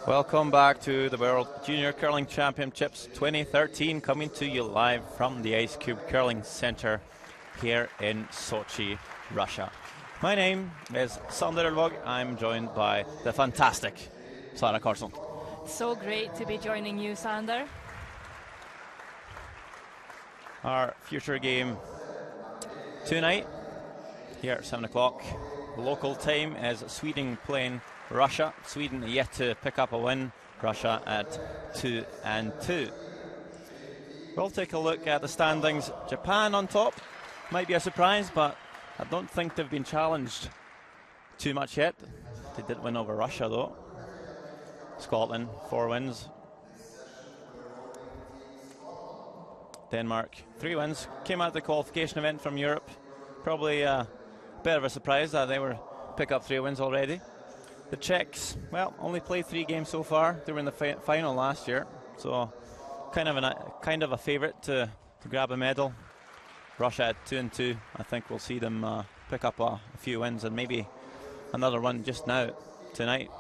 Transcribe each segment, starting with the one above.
Welcome back to the World Junior Curling Championships 2013, coming to you live from the Ice Cube Curling Center here in Sochi, Russia. My name is Sander Ulvåg. I'm joined by the fantastic Sara Karlsson. So great to be joining you, Sander. Our future game tonight here at 7 o'clock. Local time is Sweden playing Russia. Sweden yet to pick up a win. Russia at 2-2. We'll take a look at the standings. Japan on top. Might be a surprise, but I don't think they've been challenged too much yet. They did win over Russia though. Scotland, 4 wins. Denmark, 3 wins. Came out of the qualification event from Europe. Probably a bit of a surprise that they were pick up 3 wins already. The Czechs, well, only played 3 games so far. They were in the final last year, so kind of a favourite to grab a medal. Russia at 2-2. I think we'll see them pick up a few wins and maybe another one just now tonight.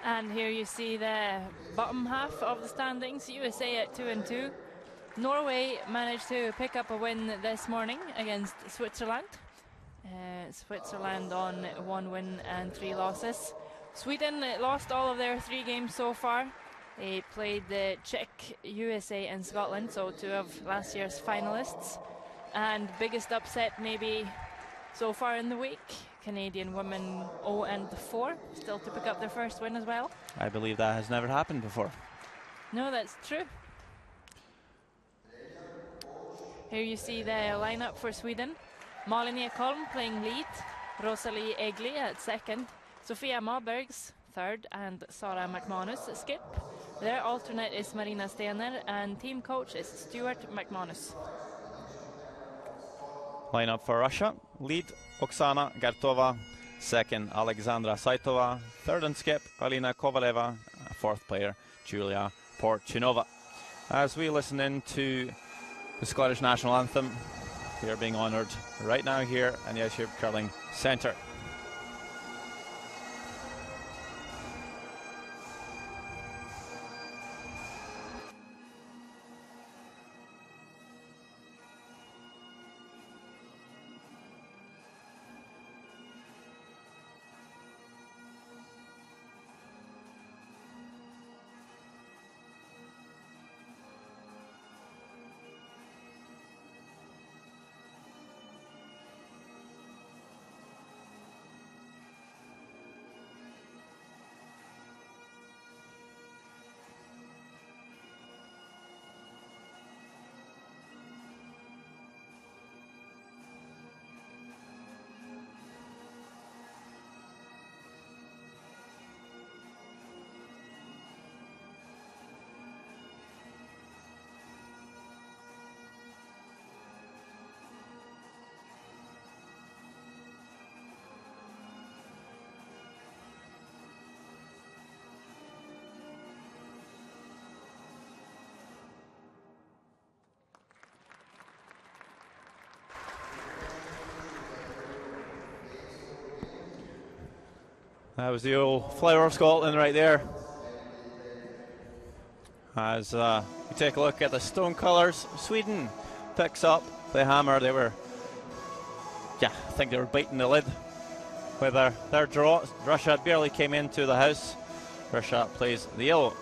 And here you see the bottom half of the standings. USA at 2-2. Norway managed to pick up a win this morning against Switzerland. Switzerland on 1 win and 3 losses. Sweden lost all of their 3 games so far. They played the Czech, USA and Scotland, so 2 of last year's finalists. And biggest upset maybe so far in the week, Canadian women 0-4, still to pick up their first win as well. I believe that has never happened before. No, that's true. Here you see the lineup for Sweden. Malin Ekholm playing lead, Rosalie Egli at second, Sofia Mabergs third, and Sara McManus skip. Their alternate is Marina Stener, and team coach is Stuart McManus. Lineup for Russia: lead Oksana Gartova, second Alexandra Saitova, third and skip Alina Kovaleva, fourth player Julia Porchinova. As we listen in to the Scottish national anthem, we are being honoured right now here in the Ice Cube Curling Centre. That was the old flower of Scotland right there. As you take a look at the stone colours, Sweden picks up the hammer. They were, I think they were biting the lid with their draw. Russia barely came into the house. Russia plays the yellow.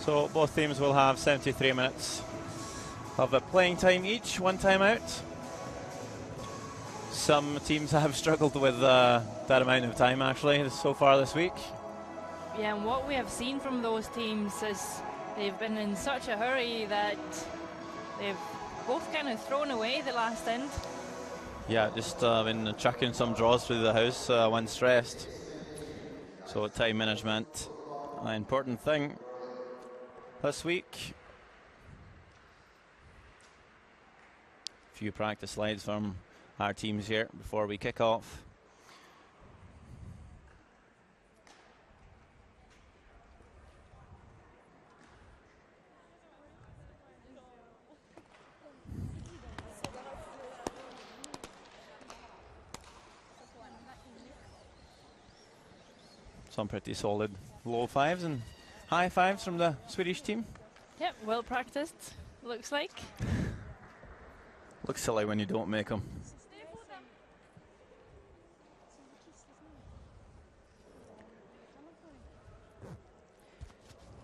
So both teams will have 73 minutes of a playing time each, 1 time out. Some teams have struggled with that amount of time actually so far this week. Yeah, and what we have seen from those teams is they've been in such a hurry that they've both kind of thrown away the last end. Yeah, just been chucking some draws through the house when stressed. So time management, an important thing this week. Few practice slides from our teams here before we kick off. Some pretty solid low fives and high fives from the Swedish team. Yep, well practiced, looks like. Looks silly when you don't make them.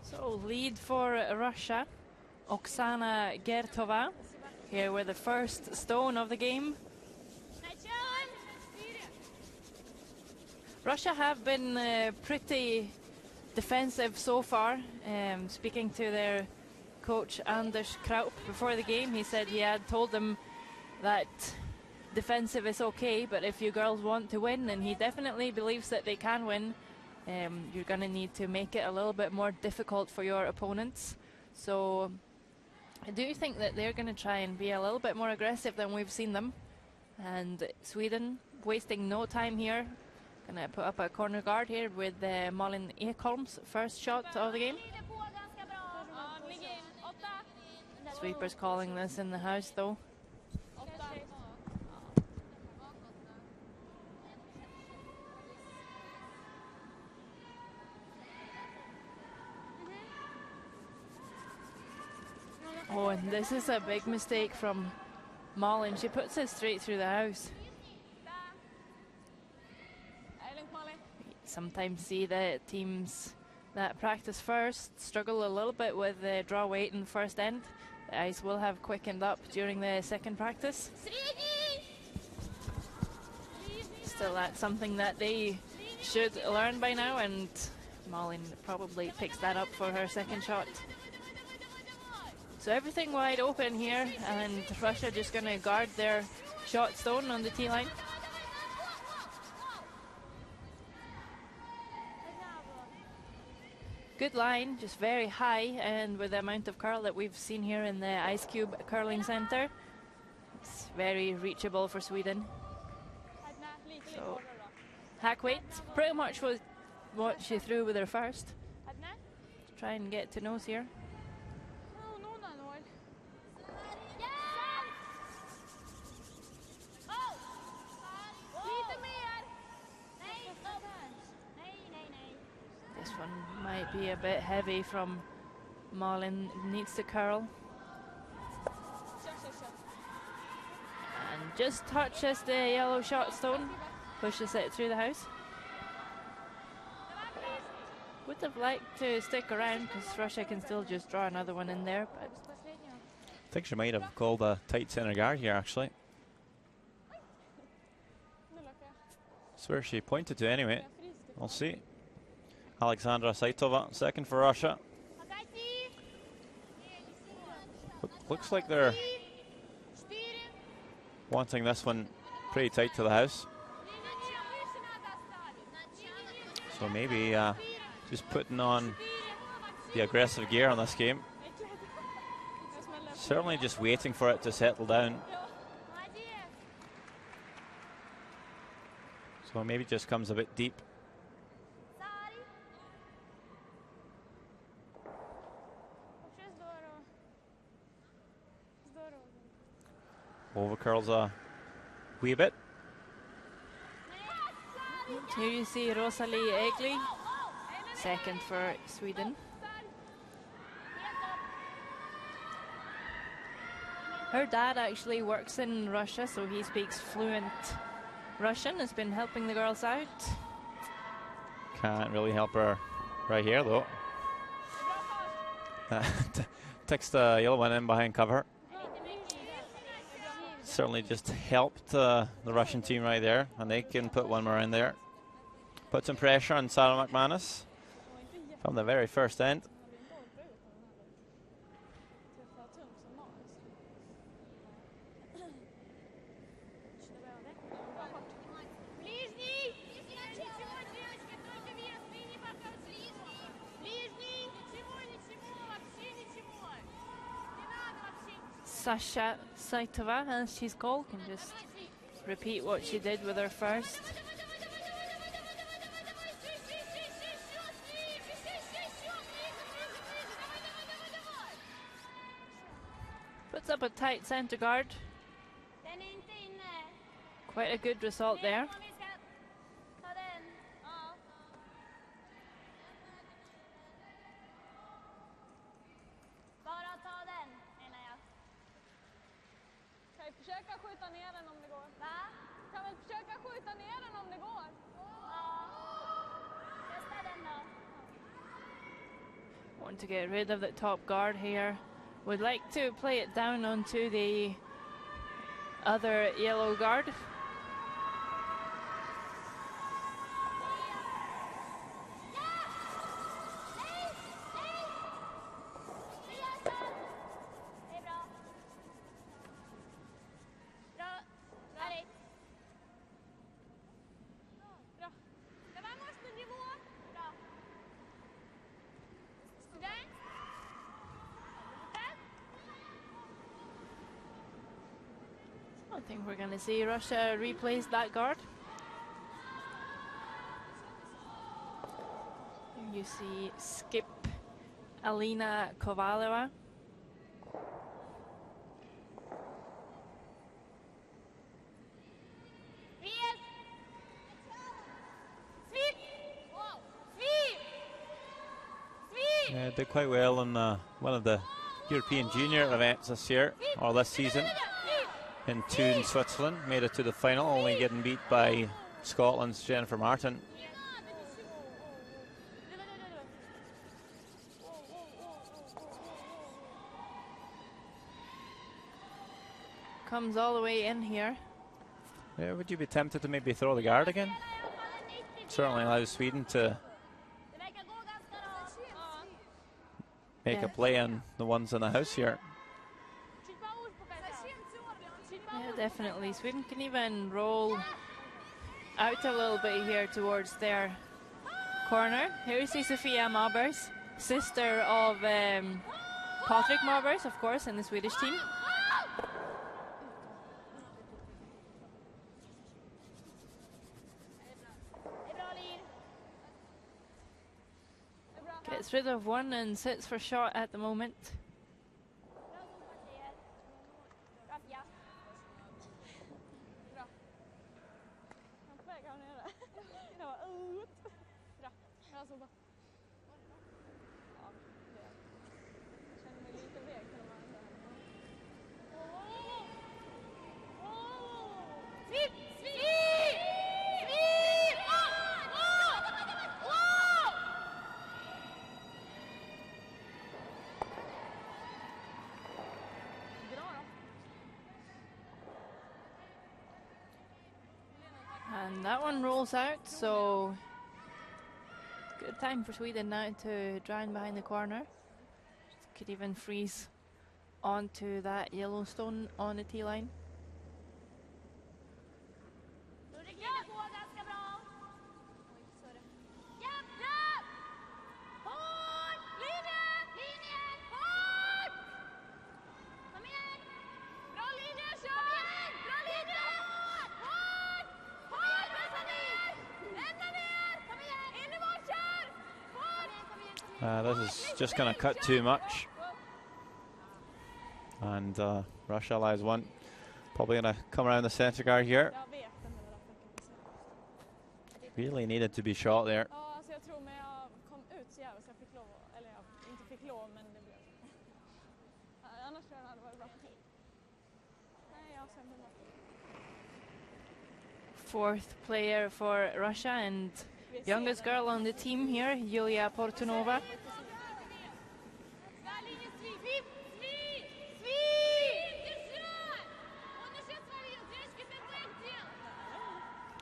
So lead for Russia, Oksana Gertova, here with the first stone of the game. Russia have been pretty defensive so far. Speaking to their coach Anders Kraup before the game, he said he had told them that defensive is okay, but if you girls want to win, and he definitely believes that they can win, you're going to need to make it a little bit more difficult for your opponents. So I do think that they're going to try and be a little bit more aggressive than we've seen them. And Sweden wasting no time here. Going to put up a corner guard here with Malin Ekholm's first shot of the game. Sweepers calling this in the house though. Oh, and this is a big mistake from Malin. She puts it straight through the house. Sometimes see the teams that practice first struggle a little bit with the draw weight in first end. The ice will have quickened up during the second practice. Still, that's something that they should learn by now, and Malin probably picks that up for her second shot. So everything wide open here, and Russia just going to guard their shot stone on the tee line. Good line, just very high, and with the amount of curl that we've seen here in the Ice Cube Curling Center, it's very reachable for Sweden. So, hack weight, pretty much was what she threw with her first. Try and get to nose here. This one might be a bit heavy from Malin, needs to curl. And just touches the yellow shot stone, pushes it through the house. Would have liked to stick around because Russia can still just draw another one in there, but I think she might have called a tight center guard here actually. That's where she pointed to anyway. We'll see. Alexandra Saitova, second for Russia. Looks like they're wanting this one pretty tight to the house. So maybe just putting on the aggressive gear on this game. Certainly just waiting for it to settle down. So maybe just comes a bit deep. Over curls a wee bit. Here you see Rosalie Egli, second for Sweden. Her dad actually works in Russia, so he speaks fluent Russian, has been helping the girls out. Can't really help her right here though. Takes the yellow one in behind cover. Certainly just helped the Russian team right there, and they can put one more in there. Put some pressure on Sarah McManus from the very first end. Sasha Saitova, as she's called, can just repeat what she did with her first. Puts up a tight center guard. Quite a good result there. försöka skjuta ner den om det går? Va? Kan väl försöka skjuta ner den om det går? Ja. Testa den då. Want to get rid of the top guard here. Would like to play it down onto the other yellow guard. I think we're going to see Russia replace that guard. Here you see skip Alina Kovaleva. Yeah, did quite well in one of the European junior events this year, or this season. In Thun, Switzerland, made it to the final, only getting beat by Scotland's Jennifer Martin. Comes all the way in here. Yeah, would you be tempted to maybe throw the guard again? Certainly allows Sweden to make a play on the ones in the house here. Yeah, definitely. Sweden can even roll out a little bit here towards their corner. Here you see Sofia Mabers, sister of Patrik Mabers, of course, in the Swedish team. Gets rid of one and sits for shot at the moment. And that one rolls out, so good time for Sweden now to drown behind the corner. Could even freeze onto that yellow stone on the tee line. This is just going to cut too much. And Russia allows one. Probably going to come around the center guard here. Really needed to be shot there. Fourth player for Russia and youngest girl on the team here, Yulia Portunova.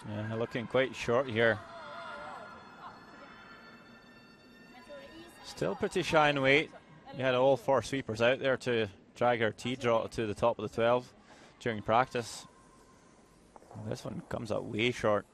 Yeah, looking quite short here. Still pretty shy in weight. You had all four sweepers out there to drag her tee draw to the top of the 12 during practice. This one comes up way short.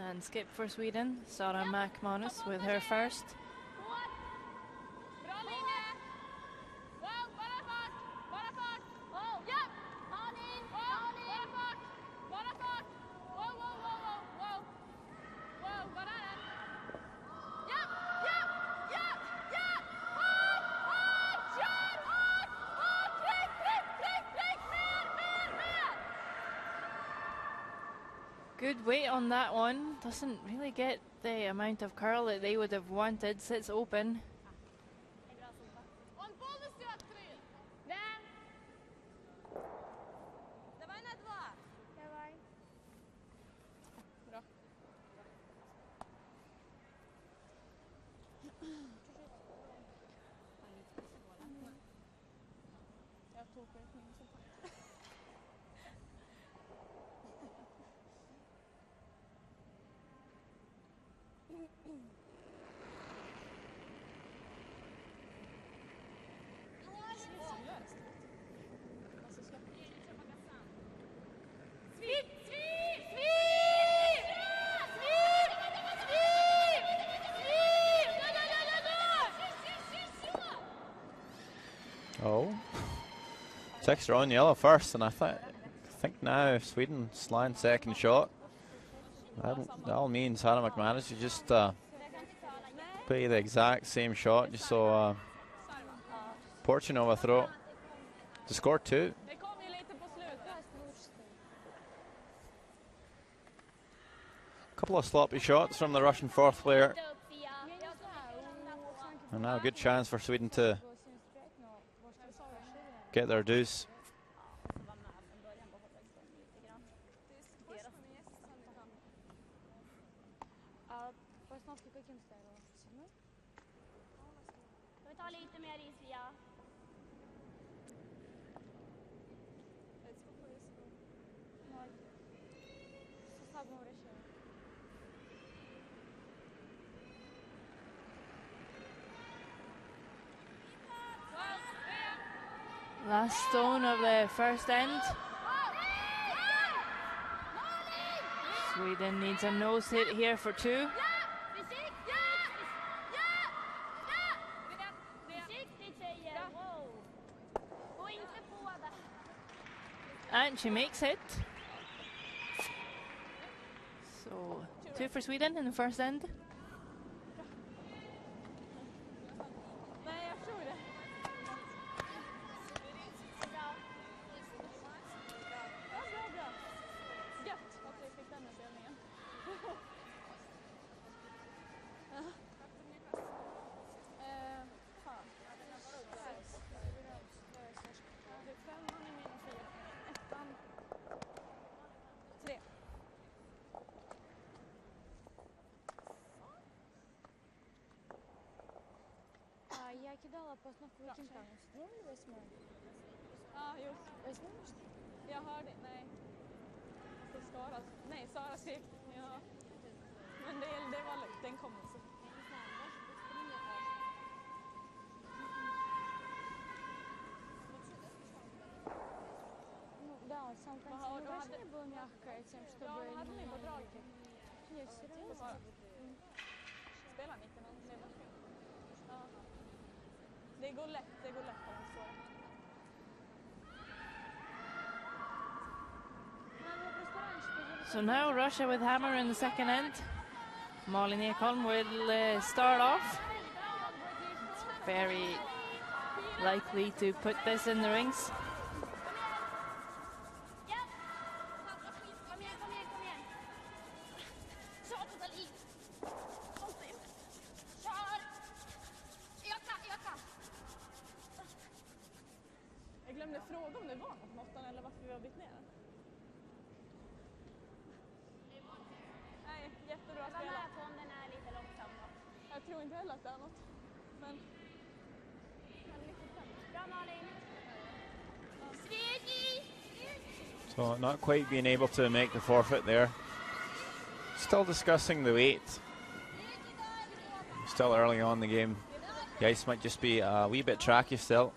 And skip for Sweden, Sara McManus with her first. Good weight on that one. Doesn't really get the amount of curl that they would have wanted. Sits open. Oh, it's extra on yellow first, and I think now Sweden's line second shot. That all means Hannah McManus to just play the exact same shot, just so Porchinova throw to score 2. A couple of sloppy shots from the Russian fourth player, and now a good chance for Sweden to get their deuce. Last stone of the first end. Sweden needs a nose hit here for 2. And she makes it. So 2 for Sweden in the first end. Я кидала постановку vilken plan? 7 eller 8? Ja, just. 8? Jag hörde, nej. Det Skara, nej, Sara skrek. Ja. Men det var den kom också. Да, сам конец не был мягкое, тем, чтобы не подрагивать. Нет, все равно. Spelar ni inte någon ledarspel? Ja. Det går lätt om man står. So now Russia with hammer in the second end. Malin Ekholm will start off. It's very likely to put this in the rings. Jag glömde fråga om det var något måttan eller varför vi har bytt ner den. Nej, jättebra spelat. Jag var med på om den är lite långsam då. Jag tror inte heller att det är något. Men bra Malin. So not quite being able to make the forfeit there. Still discussing the weight. Still early on in the game. The ice might just be a wee bit tracky still.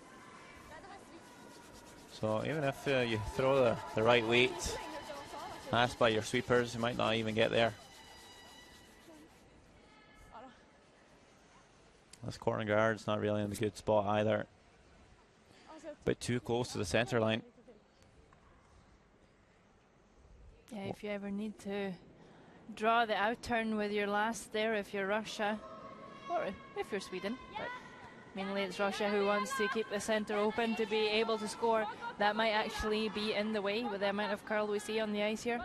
So even if you throw the right weight, asked by your sweepers, you might not even get there. This corner guard's not really in a good spot either. Bit too close to the center line. Yeah, if you ever need to draw the outturn with your last there, if you're Russia, or if you're Sweden, but mainly it's Russia who wants to keep the center open to be able to score. That might actually be in the way with the amount of curl we see on the ice here.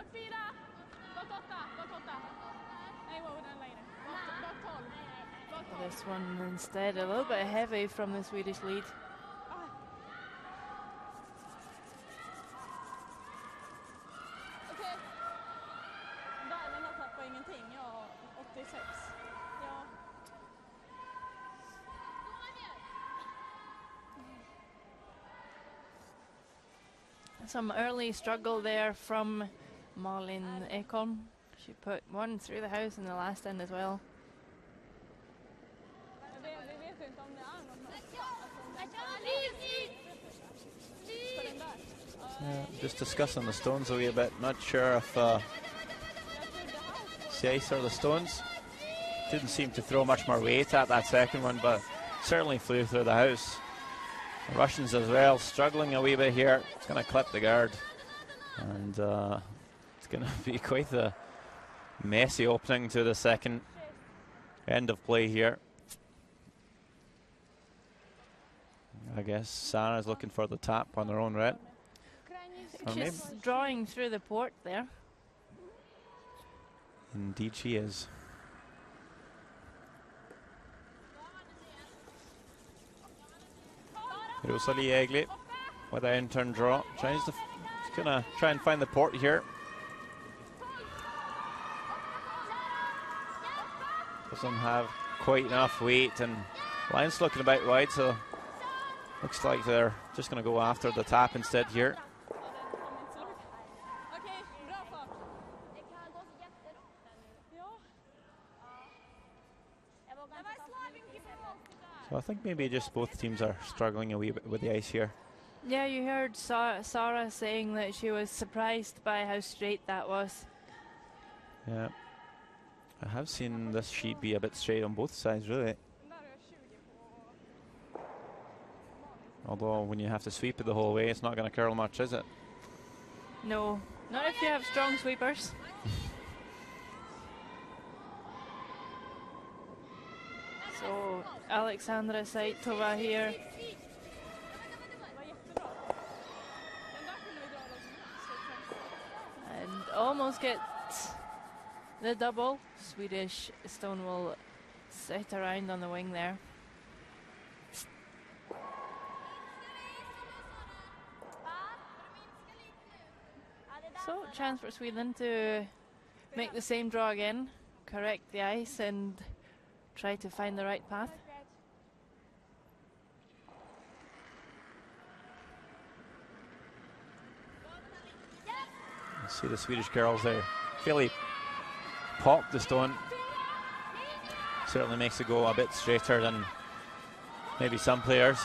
This one instead a little bit heavy from the Swedish lead. Okej. Dalarna tappar ingenting. Ja, 86. Ja. Some early struggle there from Malin Ekholm. She put one through the house in the last end as well. Vi vet inte om det är något. Just discussing the stones a wee bit. Not sure if it's the ice or the stones. Didn't seem to throw much more weight at that second one, but certainly flew through the house. The Russians as well, struggling a wee bit here. It's going to clip the guard. And it's going to be quite the messy opening to the second end of play here. I guess Sarah's looking for the tap on their own red. She's drawing through the port there. Indeed she is. Rosalie Egli with an in-turn draw. She's gonna try and find the port here. Doesn't have quite enough weight, and line's looking about wide, so looks like they're just gonna go after the tap instead here. So I think maybe just both teams are struggling a wee bit with the ice here. Yeah, you heard Sarah saying that she was surprised by how straight that was. Yeah, I have seen this sheet be a bit straight on both sides, really. Although when you have to sweep it the whole way, it's not going to curl much, is it? No, not if you have strong sweepers. So Alexandra Saitova here. And almost gets the double. Swedish stone will sit around on the wing there. So chance for Sweden to make the same draw again, correct the ice and try to find the right path. See the Swedish girls there fairly pop the stone. Certainly makes it go a bit straighter than maybe some players.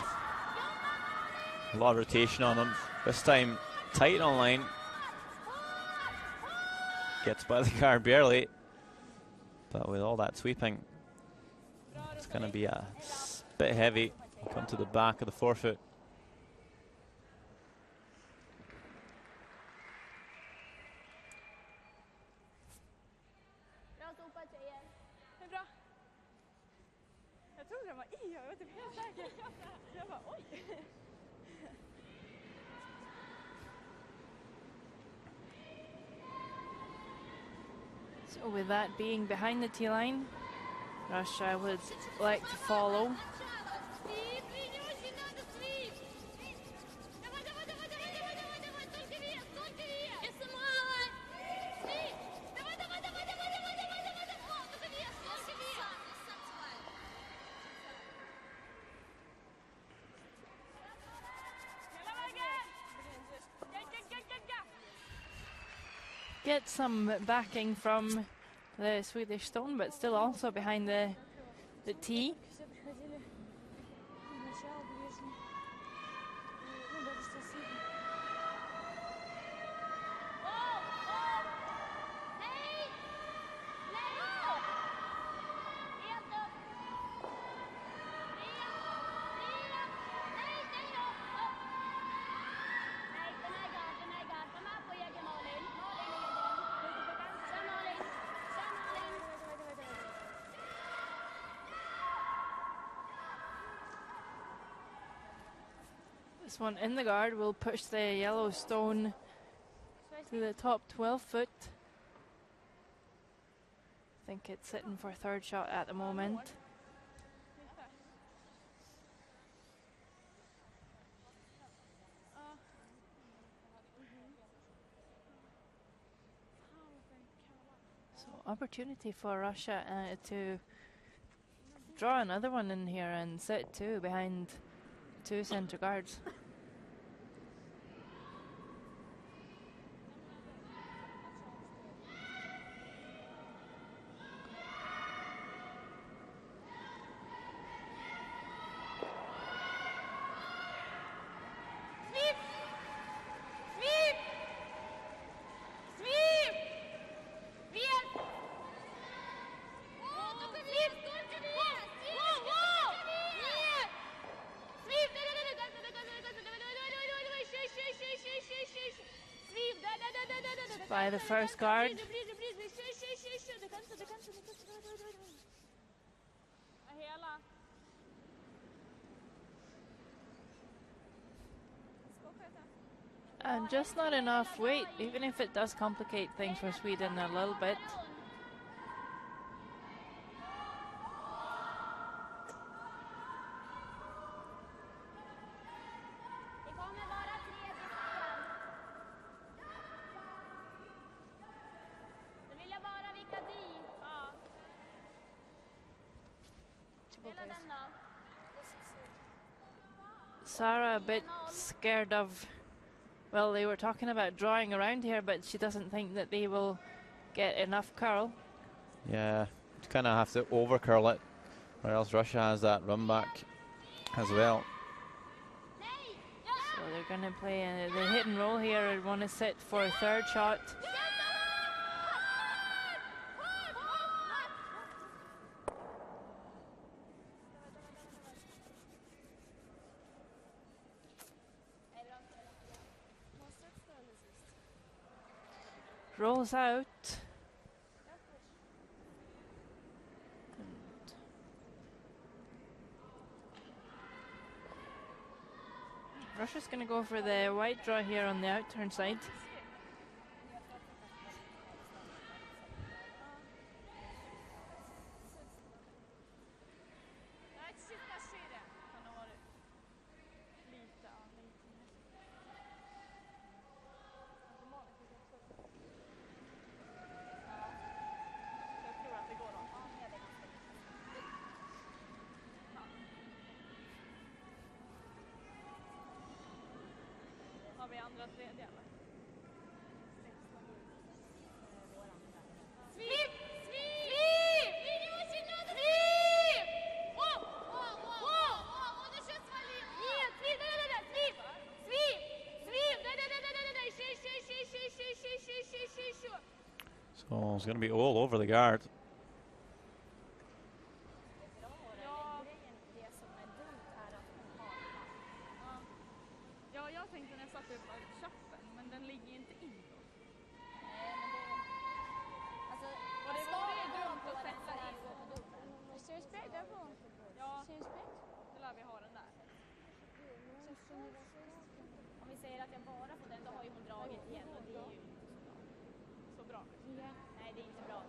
A lot of rotation on them. This time tight on line. Gets by the guard barely. But with all that sweeping, it's going to be a bit heavy. Come to the back of the forefoot. So with that being behind the tee line, Russia would like to follow. Get some backing from the Swedish stone, but still also behind the tee. This one in the guard will push the yellow stone to the top 12 foot. I think it's sitting for third shot at the moment. So opportunity for Russia to draw another one in here and set 2 behind 2 centre guards. By the first guard. And just not enough weight, even if it does complicate things for Sweden a little bit. Sarah a bit scared of, well, they were talking about drawing around here, but she doesn't think that they will get enough curl. Yeah, you kind of have to over curl it, or else Russia has that run back as well. So they're going to play the hit and roll here and want to sit for a third shot. Rolls out. Russia's going to go for the white draw here on the outturn side. So it's going to be all over the guard. Om vi säger att jag bara får den, då har ju hon dragit igen och det är ju inte så bra. Nej, det är inte bra.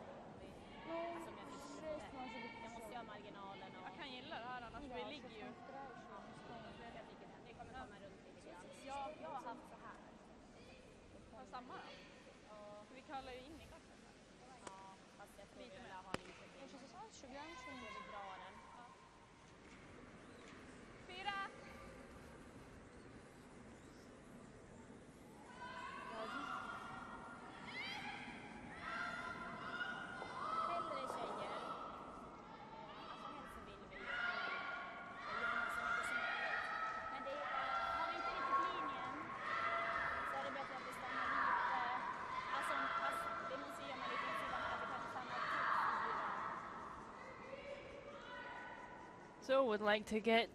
Alltså om jag fick jag måste ju ha marginalen. Och jag kan gilla det här, annars vi ligger ju. Det kommer komma runt lite grann. Ja, jag har haft så här. Har samma då? Ja. Vi kallar ju in i kassen. Ja, fast jag tror vi vill ha lite till. Kanske så sant, 20 gram, 20 gram. Vi drar den. 4! So would like to get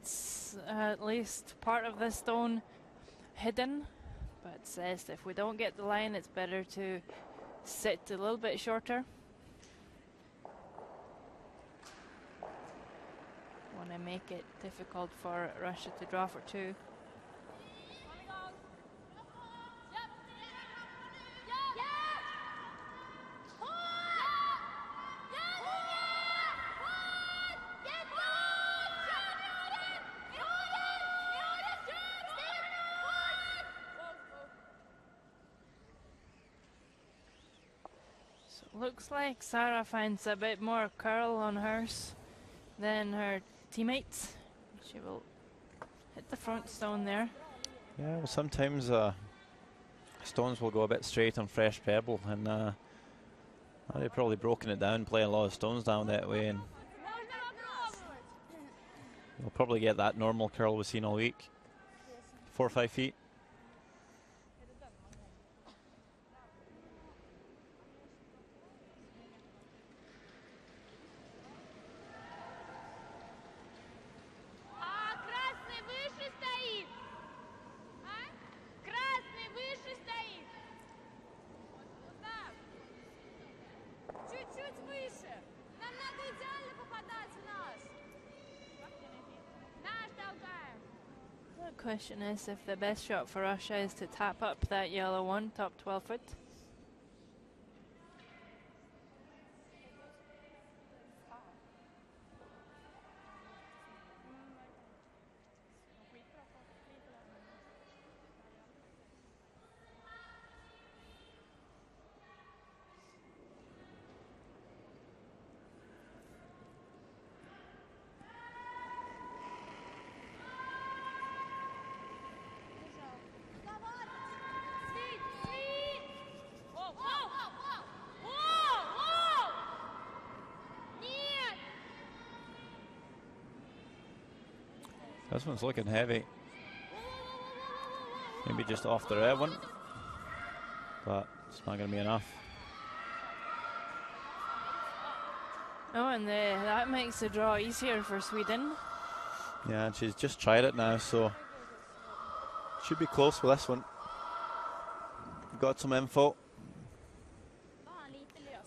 at least part of this stone hidden, but says if we don't get the line, it's better to sit a little bit shorter. Want to make it difficult for Russia to draw for 2. Looks like Sarah finds a bit more curl on hers than her teammates. She will hit the front stone there. Yeah, well, sometimes stones will go a bit straight on fresh pebble, and they've probably broken it down, playing a lot of stones down that way, and you'll probably get that normal curl we've seen all week. 4 or 5 feet. The question is if the best shot for Russia is to tap up that yellow one, top 12 foot. This one's looking heavy. Maybe just off the red one, but it's not going to be enough. Oh, and that makes the draw easier for Sweden. Yeah, and she's just tried it now, so should be close with this one. Got some info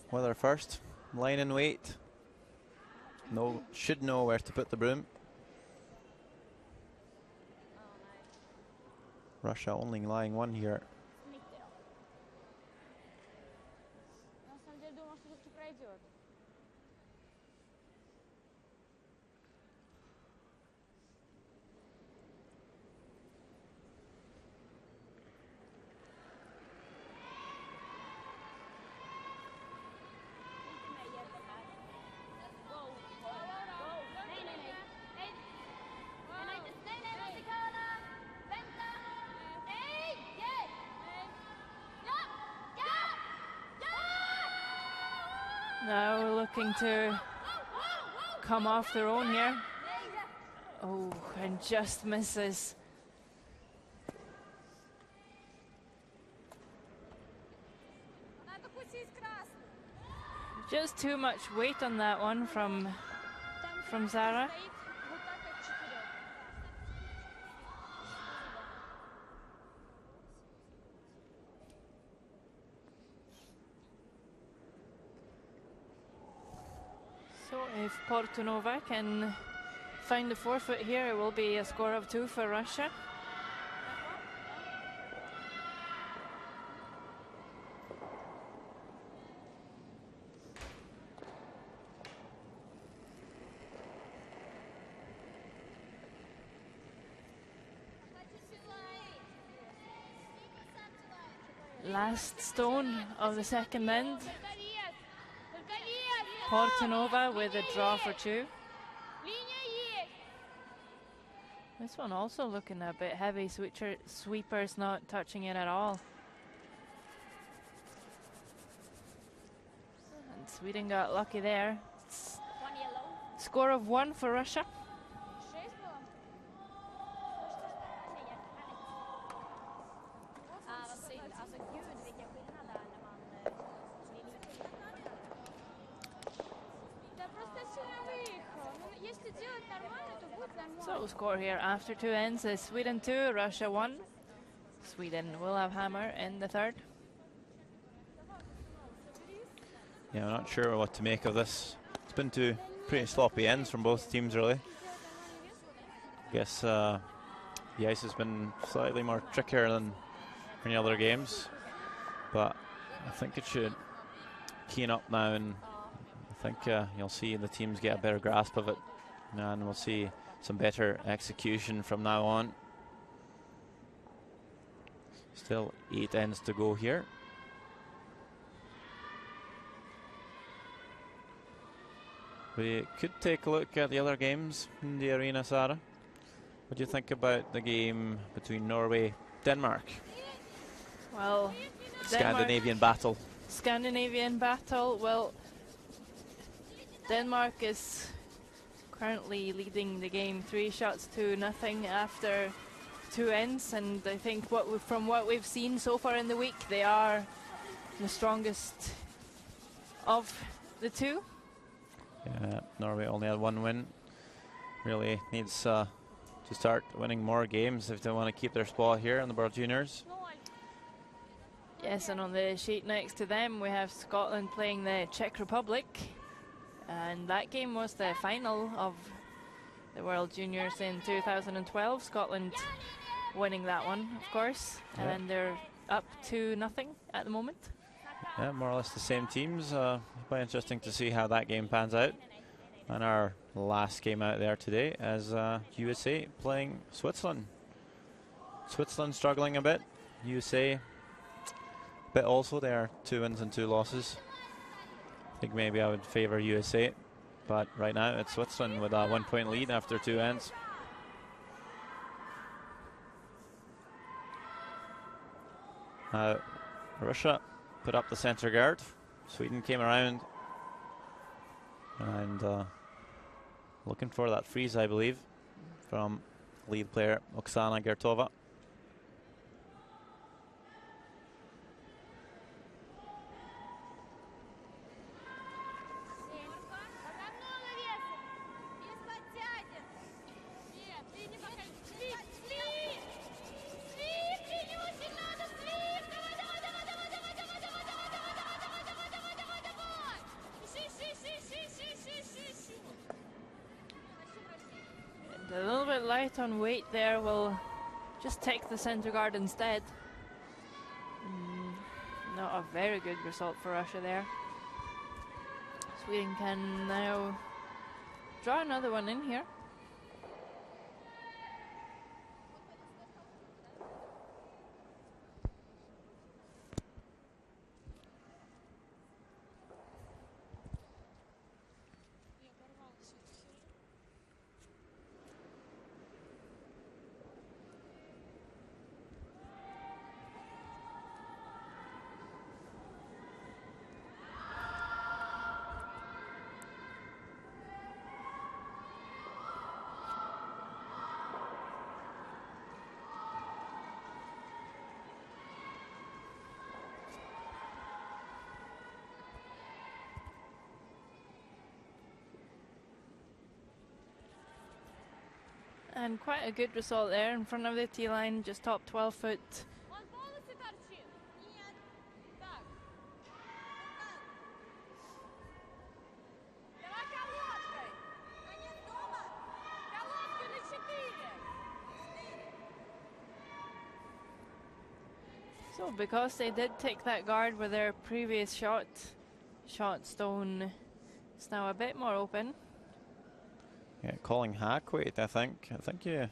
with her first. Line and weight. Should know where to put the broom. Russia only lying one here. Now we're looking to come off their own here. Oh, and just misses. Just too much weight on that one from Zara. So if Portunova can find the forfeit here, it will be a score of 2 for Russia. Last stone of the second end. Portunova with a draw for 2. This one also looking a bit heavy. Sweepers not touching it at all. And Sweden got lucky there. Score of 1 for Russia. So score here after 2 ends is Sweden 2, Russia 1. Sweden will have hammer in the third. Yeah, I'm not sure what to make of this. It's been 2 pretty sloppy ends from both teams, really. I guess the ice has been slightly more trickier than any other games, but I think it should keen up now, and I think you'll see the teams get a better grasp of it, and we'll see some better execution from now on. Still 8 ends to go here. We could take a look at the other games in the arena, Sarah. What do you think about the game between Norway, Denmark? Well, Scandinavian battle. Scandinavian battle. Well, Denmark is currently leading the game 3-0 after 2 ends, and I think from what we've seen so far in the week, they are the strongest of the two. Yeah, Norway only had 1 win. Really needs to start winning more games if they want to keep their spot here in the World Juniors. Yes, and on the sheet next to them we have Scotland playing the Czech Republic, and that game was the final of the World Juniors in 2012. Scotland winning that one, of course, and they're up 2-0 at the moment. Yeah, more or less the same teams. Quite interesting to see how that game pans out. And our last game out there today is USA playing Switzerland. Switzerland struggling a bit. USA a bit also. They are 2 wins and 2 losses. I think maybe I would favour USA, but right now it's Switzerland with a 1-point lead after 2 ends. Russia put up the centre guard. Sweden came around and looking for that freeze, I believe, from lead player Oksana Gertova. A little bit light on weight there, will just take the centre guard instead. Not a very good result for Russia there. Sweden can now draw another one in here. And quite a good result there in front of the tee line, just top 12 foot. So because they did take that guard with their previous shot stone is now a bit more open. Yeah, calling hack weight, I think. I think you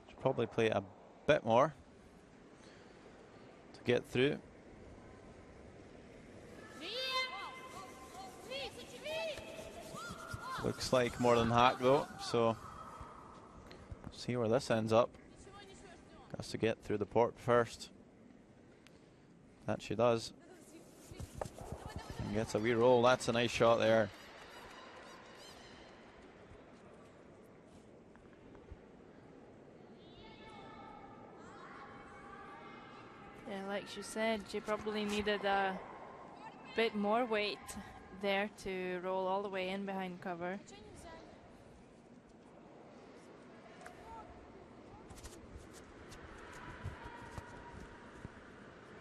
should probably play a bit more to get through. Looks like more than hack though, so see where this ends up. Has to get through the port first. That she does. And gets a wee roll. That's a nice shot there. Yeah, like she said, she probably needed a bit more weight there to roll all the way in behind cover.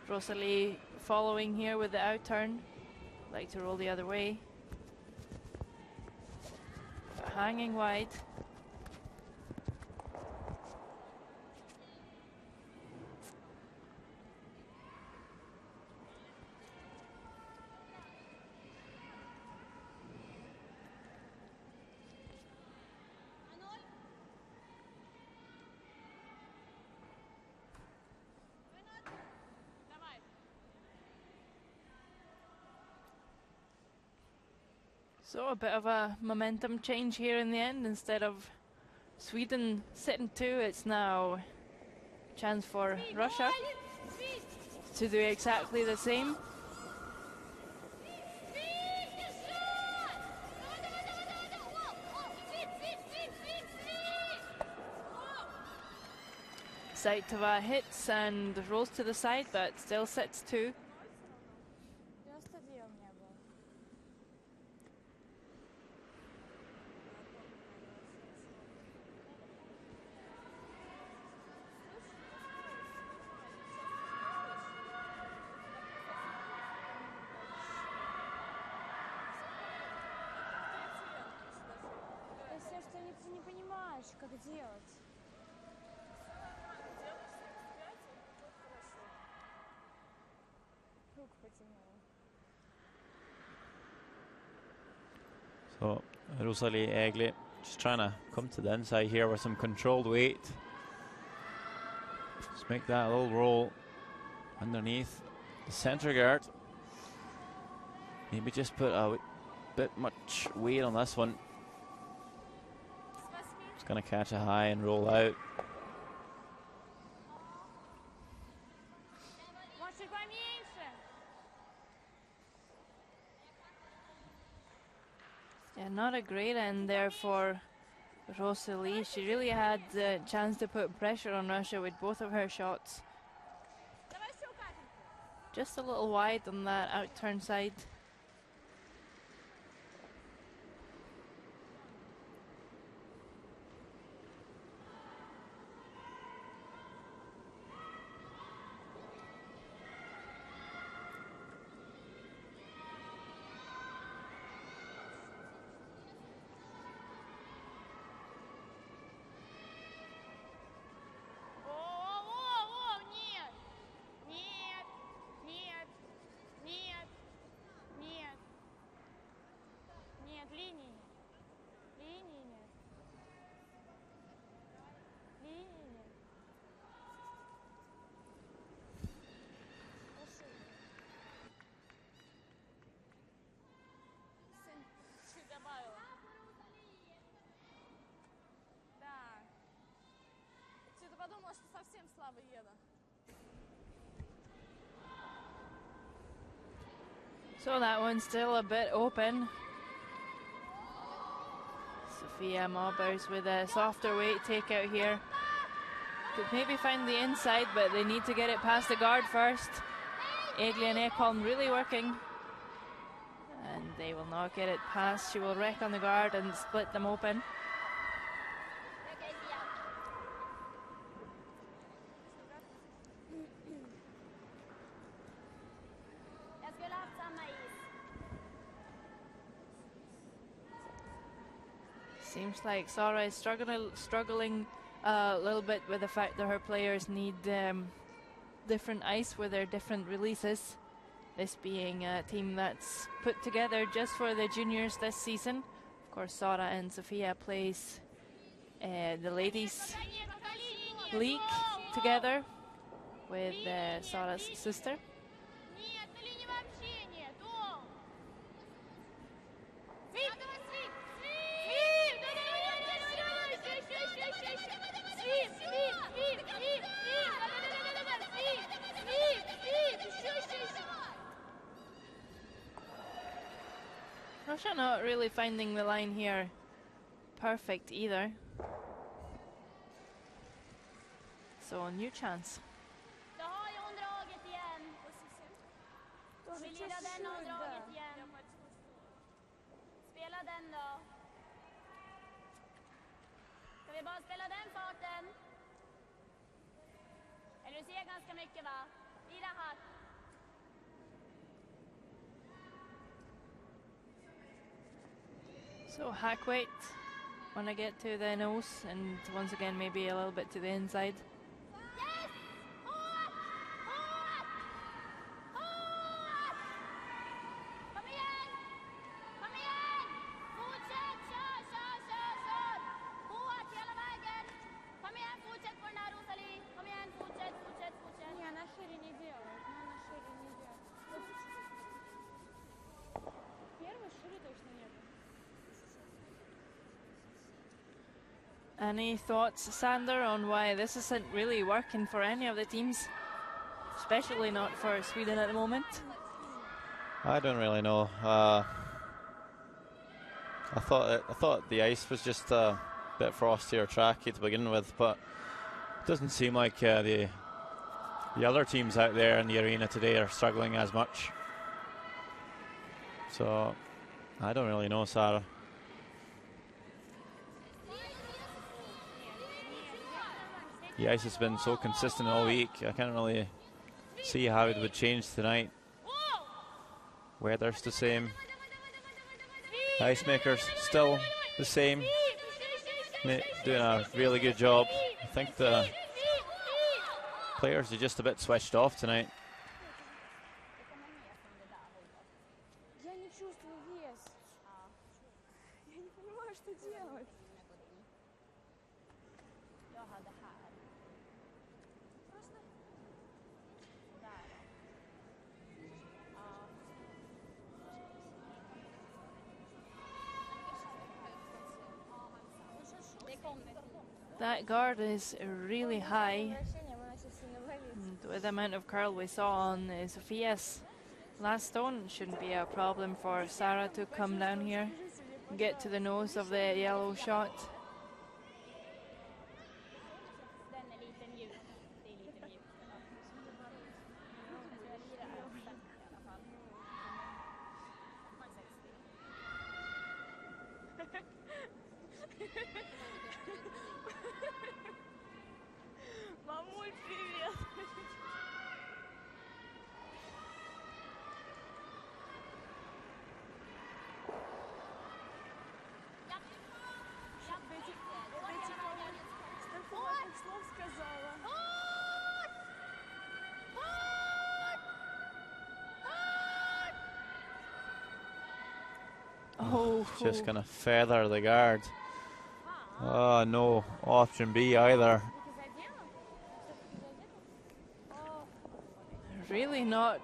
Rosalie following here with the out turn. Like to roll the other way. But hanging wide. So a bit of a momentum change here in the end. Instead of Sweden sitting 2, it's now a chance for Russia to do exactly the same. Saitova hits and rolls to the side, but still sets 2. So Rosalie Egli just trying to come to the inside here with some controlled weight. Just make that little roll underneath the center guard. Maybe just put a bit much weight on this one. It's going to catch a high and roll out. Yeah, not a great end there for Rosalie. She really had the chance to put pressure on Russia with both of her shots. Just a little wide on that out turn side. So that one's still a bit open. Sophia Maubers with a softer weight takeout here. Could maybe find the inside, but they need to get it past the guard first. Egli and Ekholm really working. And they will not get it past. She will wreck on the guard and split them open. Seems like Sara is struggling a little bit with the fact that her players need different ice with their different releases. This being a team that's put together just for the juniors this season. Of course, Sara and Sophia plays the ladies league together with Sara's sister. Russia not really finding the line here perfect either. So a new chance. So hack weight, want to get to the nose, and once again maybe a little bit to the inside. Any thoughts, Sander, on why this isn't really working for any of the teams? Especially not for Sweden at the moment. I don't really know. I thought the ice was just a bit frosty or tracky to begin with, but it doesn't seem like the other teams out there in the arena today are struggling as much. So I don't really know, Sarah. The ice has been so consistent all week. I can't really see how it would change tonight. Weather's the same. Ice makers still the same. Doing a really good job. I think the players are just a bit switched off tonight. That guard is really high. And with the amount of curl we saw on Sophia's last stone, shouldn't be a problem for Sarah to come down here and get to the nose of the yellow shot. Oh, just gonna feather the guard. Oh no, option B either. Really not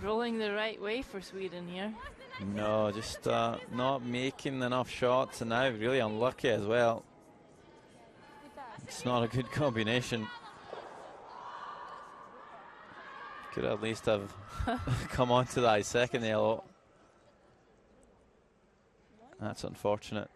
rolling the right way for Sweden here. No, just not making enough shots, and now really unlucky as well. It's not a good combination. Could at least have come onto that second yellow. That's unfortunate.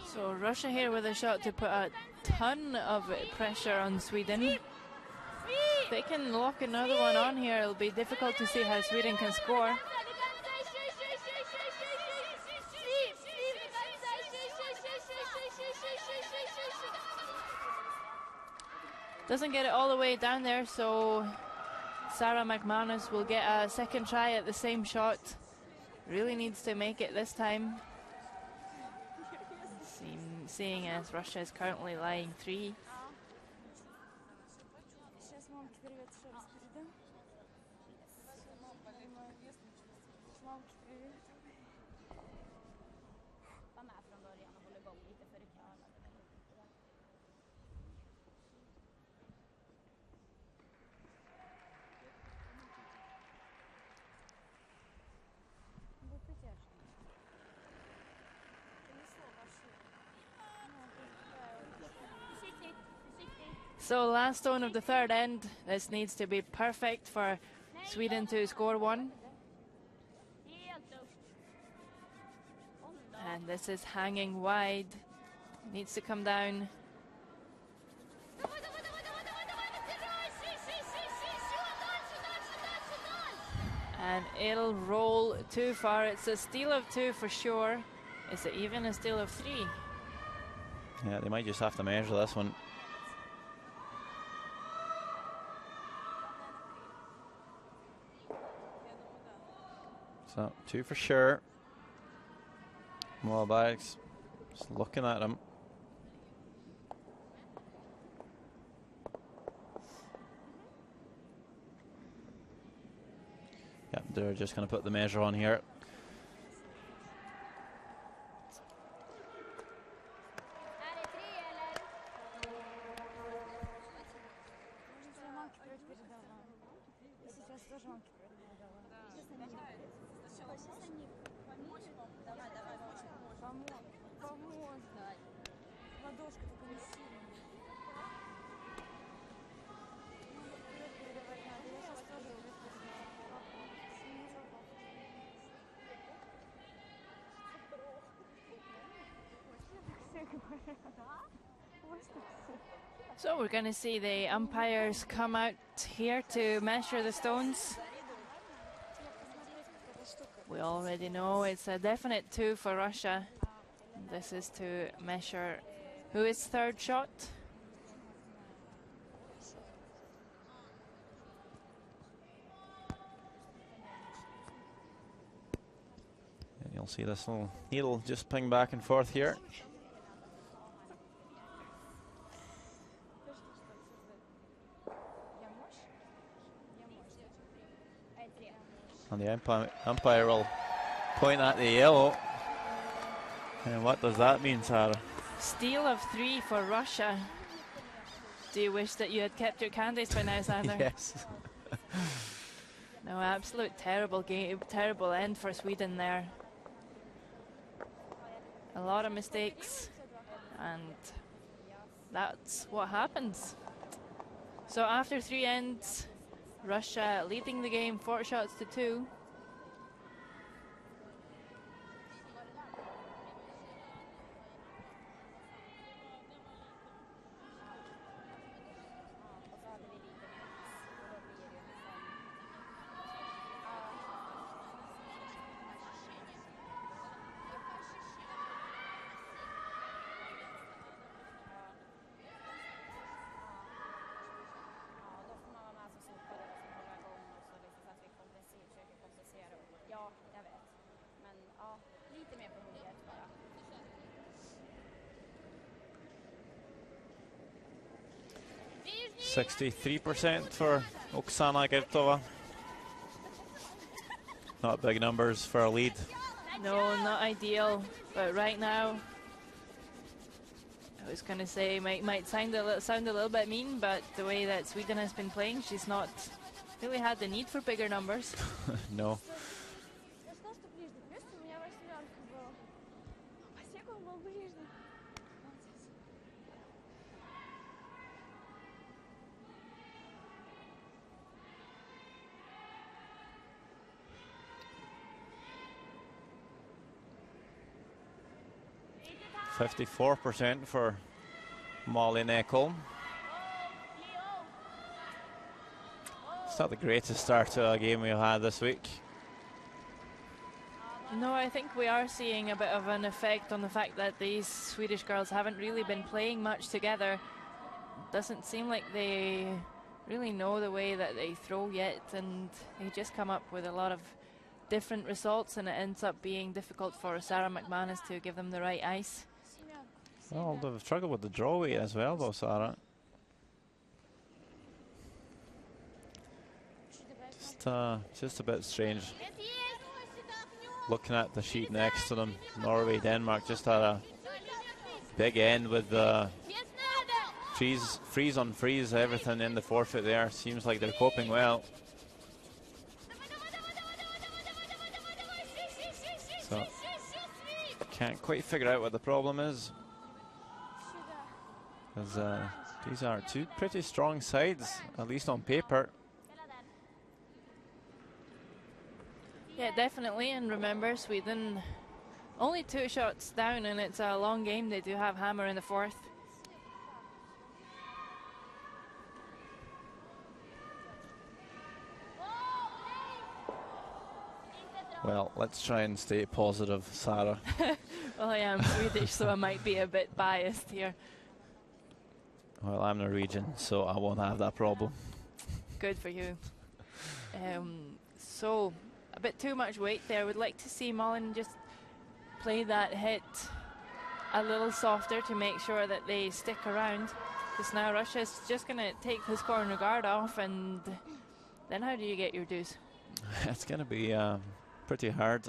So Russia here with a shot to put a ton of pressure on Sweden. If they can lock another one on here, it'll be difficult to see how Sweden can score. Doesn't get it all the way down there, so Sarah McManus will get a second try at the same shot. Really needs to make it this time. Seeing as Russia is currently lying 3. So last stone of the third end. This needs to be perfect for Sweden to score one. And this is hanging wide. Needs to come down. And it'll roll too far. It's a steal of 2 for sure. Is it even a steal of 3? Yeah, they might just have to measure this one. So 2 for sure. More bags. Just looking at them. Yeah, they're just going to put the measure on here. So we're going to see the umpires come out here to measure the stones. We already know it's a definite 2 for Russia. This is to measure who is third shot. And you'll see this little needle just ping back and forth here. And the umpire will point at the yellow. And what does that mean, Sarah? Steal of 3 for Russia. Do you wish that you had kept your candies by now, Sander? Yes. No, absolute terrible game, terrible end for Sweden there. A lot of mistakes, and that's what happens. So after 3 ends, Russia leading the game 4 shots to 2. Lite mer på hugget bara. 63% for Oksana Gertova. Not big numbers for a lead. No, not ideal, but right now, I was going to say, might sound a little bit mean, but the way that Sweden has been playing, she's not really had the need for bigger numbers. No. 54% for Malin Ekholm. It's not the greatest start to a game we've had this week. No, I think we are seeing a bit of an effect on the fact that these Swedish girls haven't really been playing much together. Doesn't seem like they really know the way that they throw yet, and they just come up with a lot of different results, and it ends up being difficult for Sarah McManus to give them the right ice. Well, they've struggled with the draw weight as well, though, Sarah. Just a bit strange. Looking at the sheet next to them, Norway, Denmark just had a big end with the freeze on freeze, everything in the forfeit there. Seems like they're coping well. So, can't quite figure out what the problem is. Because these are two pretty strong sides, at least on paper. Yeah, definitely, and remember, Sweden only 2 shots down, and it's a long game. They do have hammer in the 4th. Well, let's try and stay positive, Sarah. Well, I am Swedish, so I might be a bit biased here. Well, I'm Norwegian, so I won't have that problem. Good for you. So, a bit too much weight there. Would like to see Malin just play that hit a little softer to make sure that they stick around. Because now Russia's just going to take this corner guard off, and then how do you get your deuce? It's going to be pretty hard.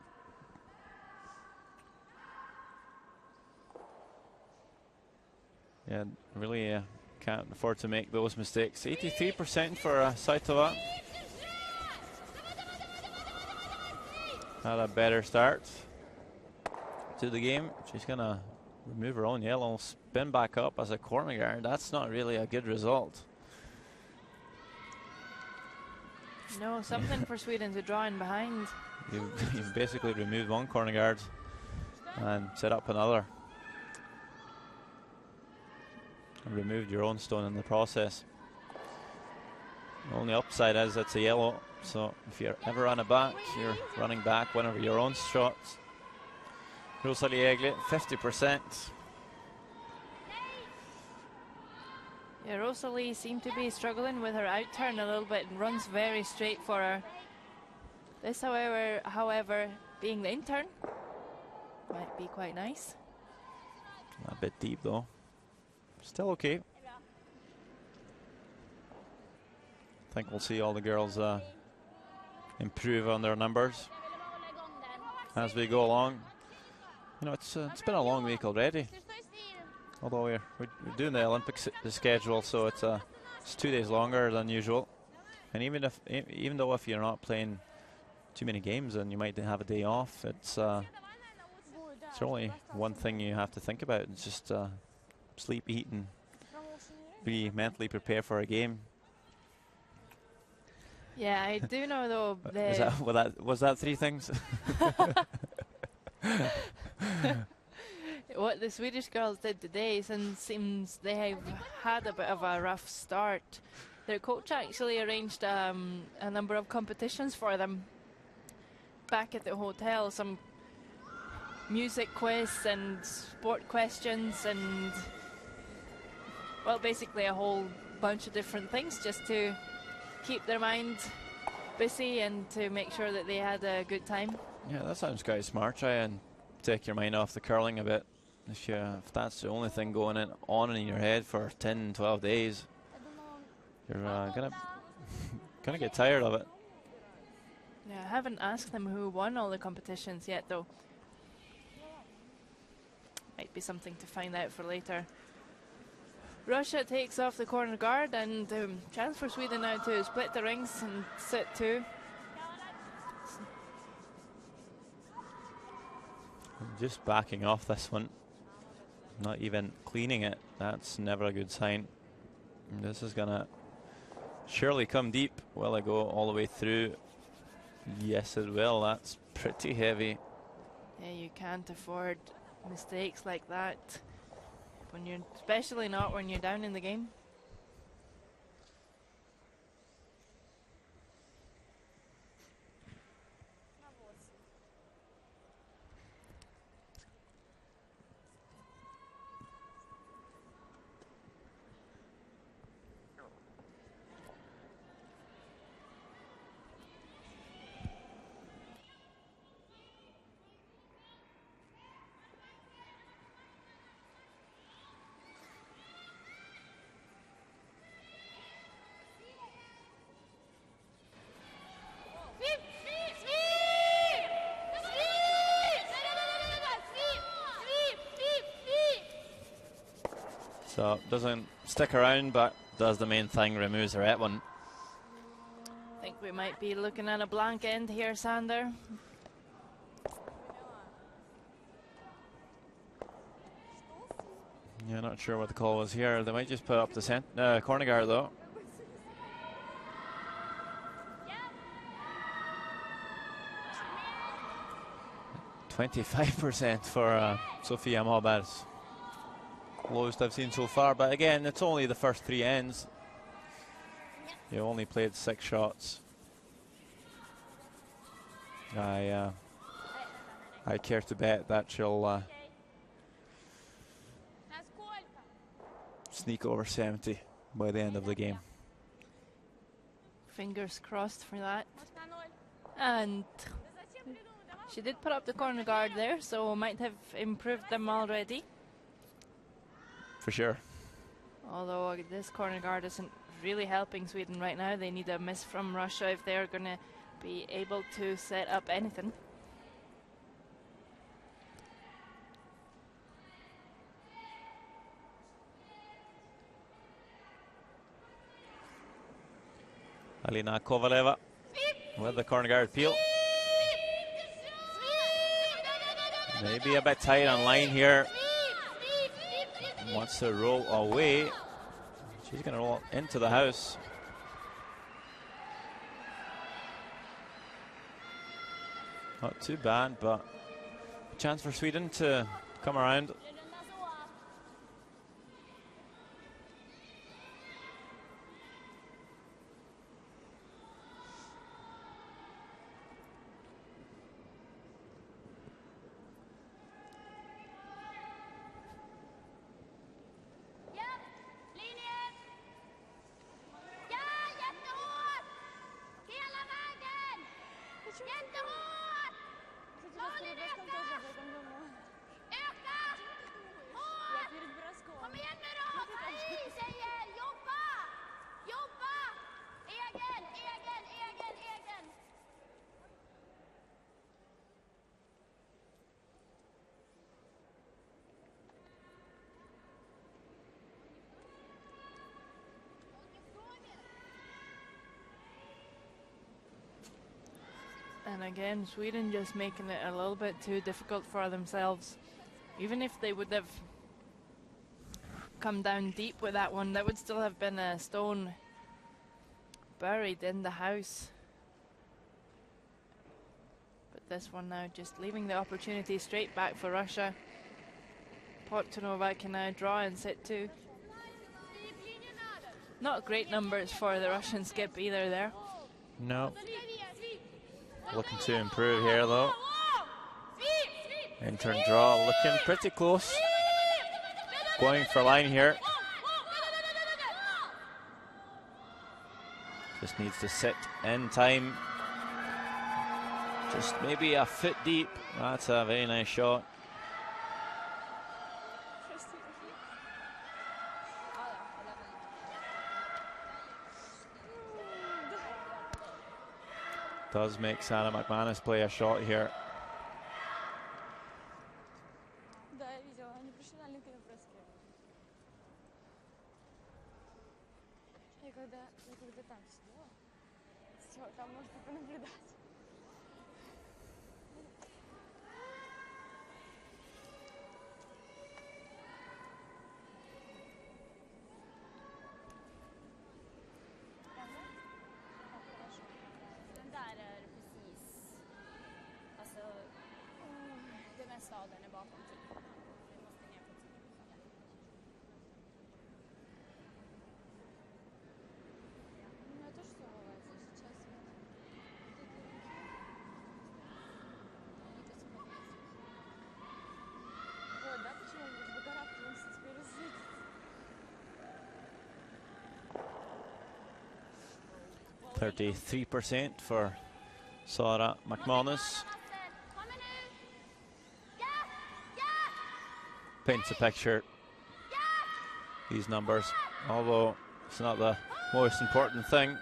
Yeah, really can't afford to make those mistakes. 83% for Saitova. Had a better start to the game. She's going to remove her own yellow, spin back up as a corner guard. That's not really a good result. No, something for Sweden to draw in behind. You've basically removed one corner guard and set up another. And removed your own stone in the process. The only upside is it's a yellow, so if you ever run it back, you're running back one of your own shots. Rosalie Egli, 50%. Yeah, Rosalie seemed to be struggling with her out turn a little bit and runs very straight for her. This, however, being the in turn, might be quite nice. A bit deep though. Still okay. I think we'll see all the girls improve on their numbers as we go along. You know, it's been a long week already. Although we're doing the Olympics schedule, so it's 2 days longer than usual. And even though if you're not playing too many games and you might have a day off, it's only one thing you have to think about. It's just sleep, eat, and be mentally prepared for a game. Yeah, I do know though. Was that three things? What the Swedish girls did today seems they have had a bit of a rough start. Their coach actually arranged a number of competitions for them back at the hotel. Some music quiz and sport questions and, well, basically a whole bunch of different things just to keep their mind busy and to make sure that they had a good time. Yeah, that sounds quite smart. Try and take your mind off the curling a bit. If that's the only thing going on in your head for 10, 12 days, you're gonna get tired of it. Yeah, I haven't asked them who won all the competitions yet, though. Might be something to find out for later. Russia takes off the corner guard, and chance for Sweden now to split the rings and sit two. Just backing off this one, not even cleaning it. That's never a good sign. This is gonna surely come deep. Will it go all the way through? Yes, it will. That's pretty heavy. Yeah, you can't afford mistakes like that when you're, especially not when you're down in the game. So doesn't stick around, but does the main thing, removes the red one. I think we might be looking at a blank end here, Sander. Yeah, not sure what the call was here. They might just put up the corner guard though. Yeah. 25% for Sofia Mohbad's lowest I've seen so far, but again, it's only the first 3 ends. You only played 6 shots. I care to bet that she'll sneak over 70 by the end of the game. Fingers crossed for that. And she did put up the corner guard there, so might have improved them already. For sure. Although this corner guard isn't really helping Sweden right now. They need a miss from Russia if they're going to be able to set up anything. Alina Kovaleva with the corner guard peel. Maybe a bit tight on line here. Wants to roll away. She's going to roll into the house. Not too bad, but a chance for Sweden to come around. And again, Sweden just making it a little bit too difficult for themselves. Even if they would have come down deep with that one, that would still have been a stone buried in the house. But this one now just leaving the opportunity straight back for Russia. Portonova can now draw and sit two. Not great numbers for the Russian skip either there. No. Looking to improve here though. In-turn draw, looking pretty close. Going for line here. Just needs to sit in time. Just maybe a foot deep. That's a very nice shot. Does make Sarah McManus play a shot here. .33% for Sarah McManus. Paints a picture, these numbers, although it's not the most important thing.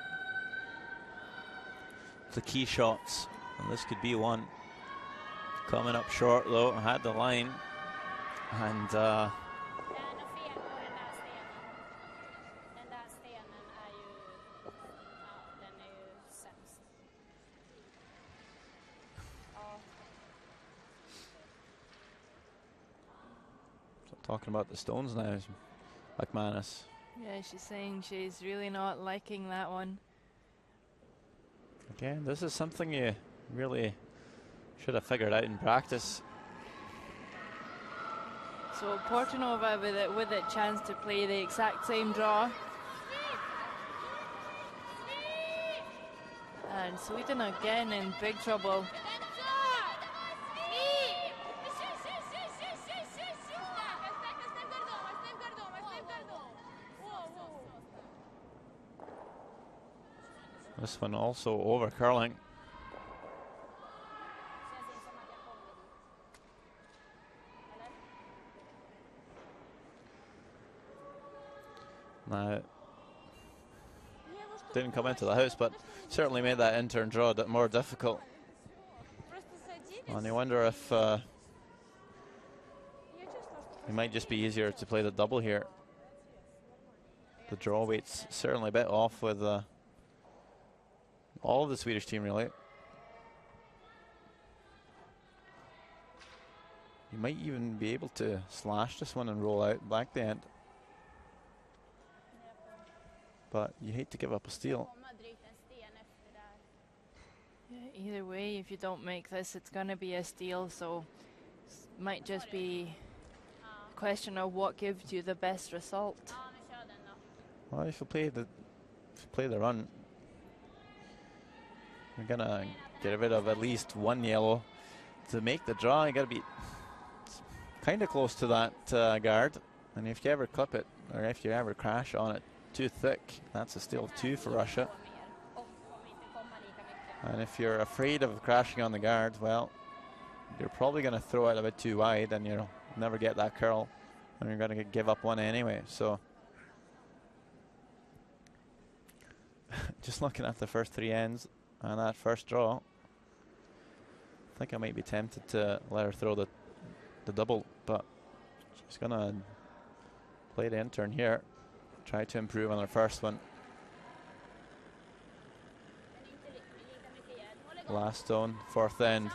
The key shots, and this could be one. Coming up short though, had the line, and talking about the stones now, McManus. Yeah, she's saying she's really not liking that one. Again, this is something you really should have figured out in practice. So Portonova with a chance to play the exact same draw. And Sweden again in big trouble. This one also over curling. Now, didn't come into the house, but certainly made that in-turn draw a bit more difficult. And you wonder if it might just be easier to play the double here. The draw weight's certainly a bit off with all of the Swedish team, really. You might even be able to slash this one and roll out back the end. But you hate to give up a steal. Yeah, either way, if you don't make this, it's going to be a steal, so it might just be a question of what gives you the best result. Well, if you play the run, you're gonna get rid of at least one yellow to make the draw. You gotta be kind of close to that guard, and if you ever clip it, or if you ever crash on it too thick, that's a steal 2 for Russia. And if you're afraid of crashing on the guard, well, you're probably going to throw it a bit too wide, and you'll never get that curl, and you're going to give up one anyway. So just looking at the first 3 ends and that first draw, I think I might be tempted to let her throw the double, but she's going to play the in-turn here, try to improve on her first one. Last stone, 4th end,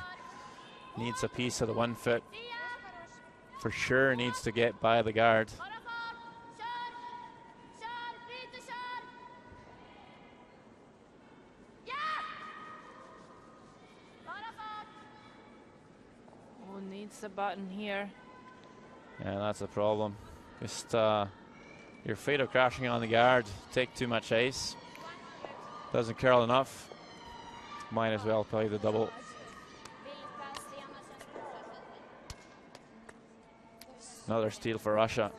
needs a piece of the 1 foot. For sure needs to get by the guard. Oh, needs the button here. Yeah, that's a problem. Just you're afraid of crashing on the guard, take too much ice. Doesn't curl enough. Might as well play the double. Another steal for Russia.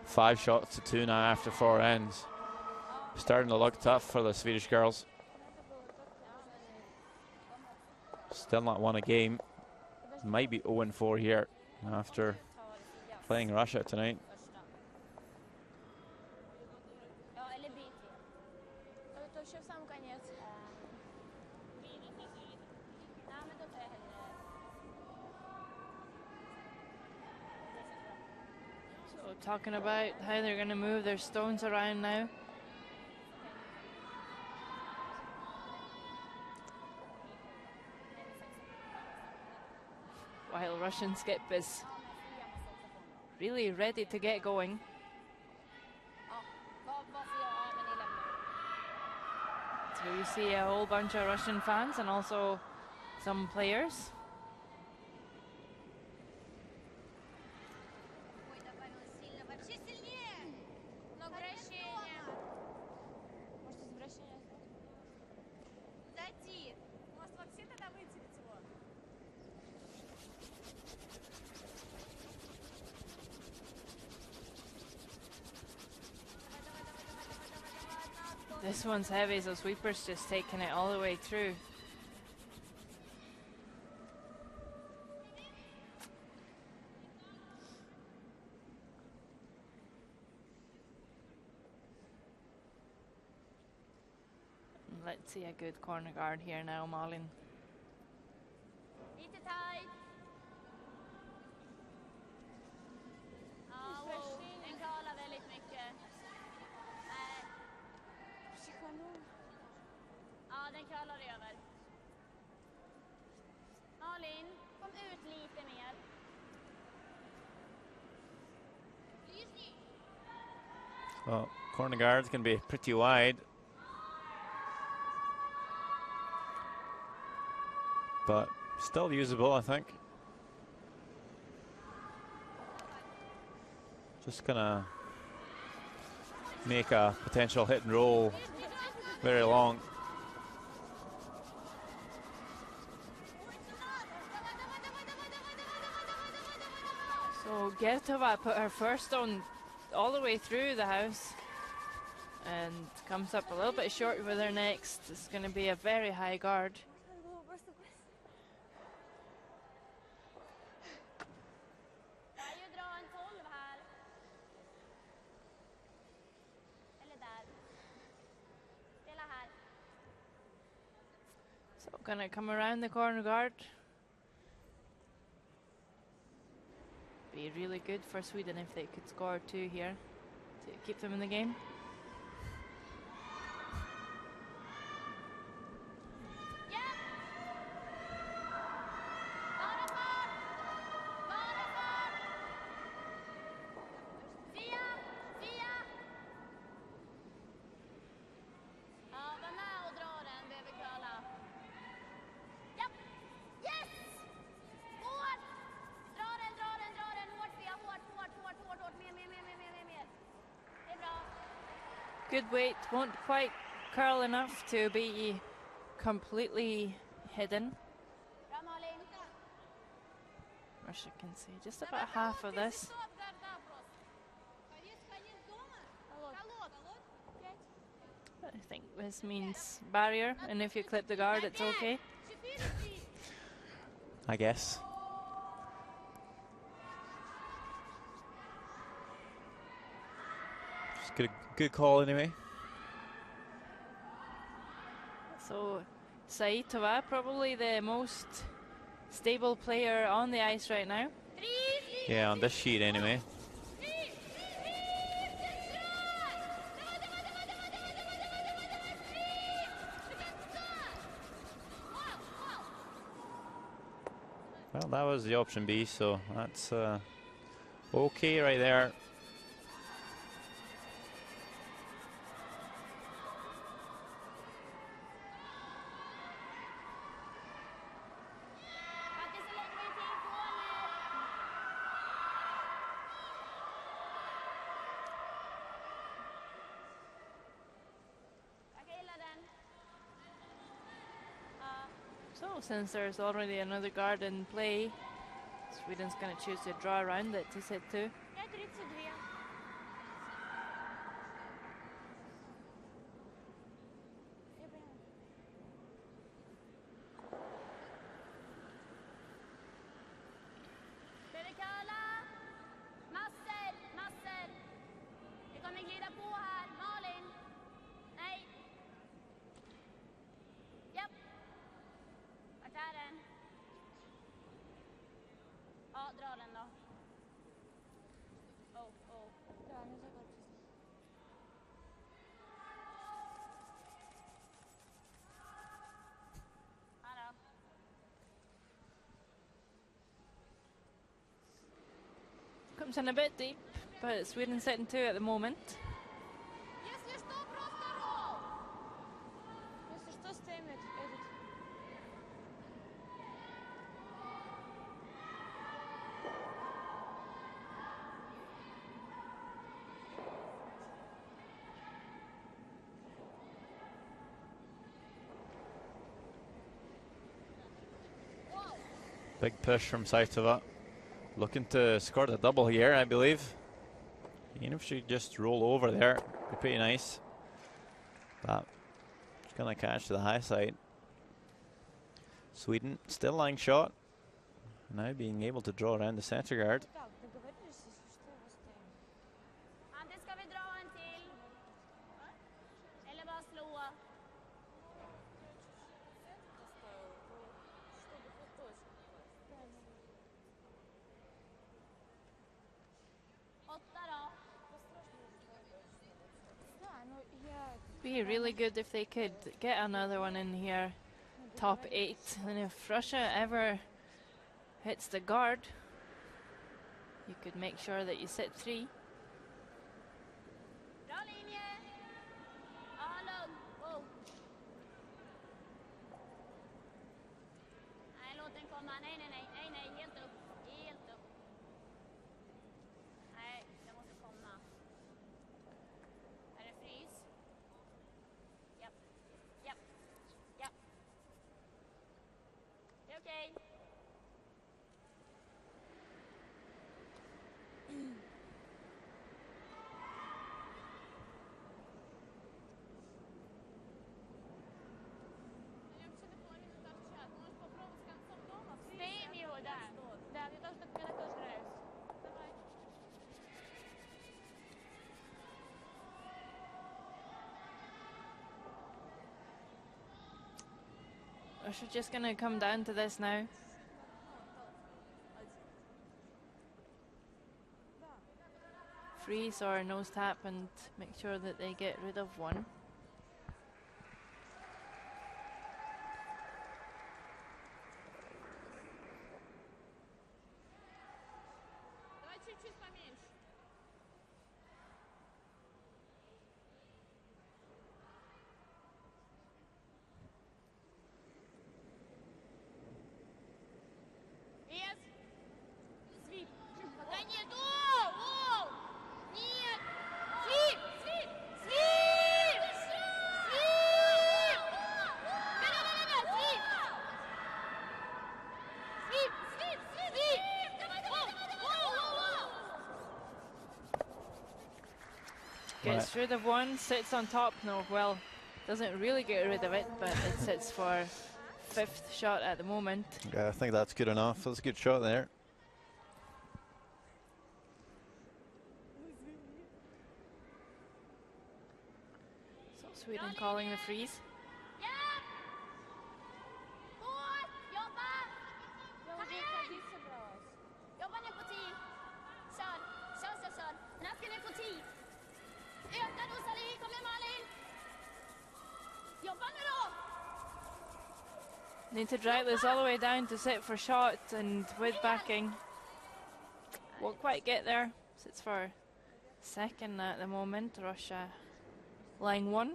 5 shots to 2 now after 4 ends. Starting to look tough for the Swedish girls. Still not won a game. Might be 0-4 here after playing Russia tonight. Talking about how they're going to move their stones around now. While Russian skip is really ready to get going. So you see a whole bunch of Russian fans and also some players. This one's heavy, so Sweeper's just taking it all the way through. Let's see a good corner guard here now, Malin. Well, corner guards can be pretty wide, but still usable, I think. Just gonna make a potential hit and roll very long. So Gertova put her first stone all the way through the house and comes up a little bit short with her next. It's going to be a very high guard. gonna come around the corner guard. Be really good for Sweden if they could score 2 here to keep them in the game. Good weight, won't quite curl enough to be completely hidden. Russia can see just about half of this. I think this means barrier, and if you clip the guard, it's okay. I guess. Just good call anyway. So Saitova, probably the most stable player on the ice right now. Yeah, on this sheet anyway. Well, that was the option B, so that's okay right there. So since there's already another guard in play, Sweden's going to choose to draw around it to set 2. Comes in a bit deep, but Sweden setting 2 at the moment. Big push from Saitova. Looking to score the double here, I believe. Even if she just roll over there, it'd be pretty nice. But she's gonna catch to the high side. Sweden still lying shot. Now being able to draw around the center guard. Be really good if they could get another one in here, top 8. And if Russia ever hits the guard, you could make sure that you set 3. Russia just going to come down to this now. Freeze or nose tap and make sure that they get rid of one. Gets rid of one, sits on top. No, well, doesn't really get rid of it, but it sits for 5th shot at the moment. Yeah, I think that's good enough. That's a good shot there. So Sweden calling the freeze. Need to drag this all the way down to sit for shot, and with backing won't quite get there. Sits for 2nd at the moment. Russia line 1.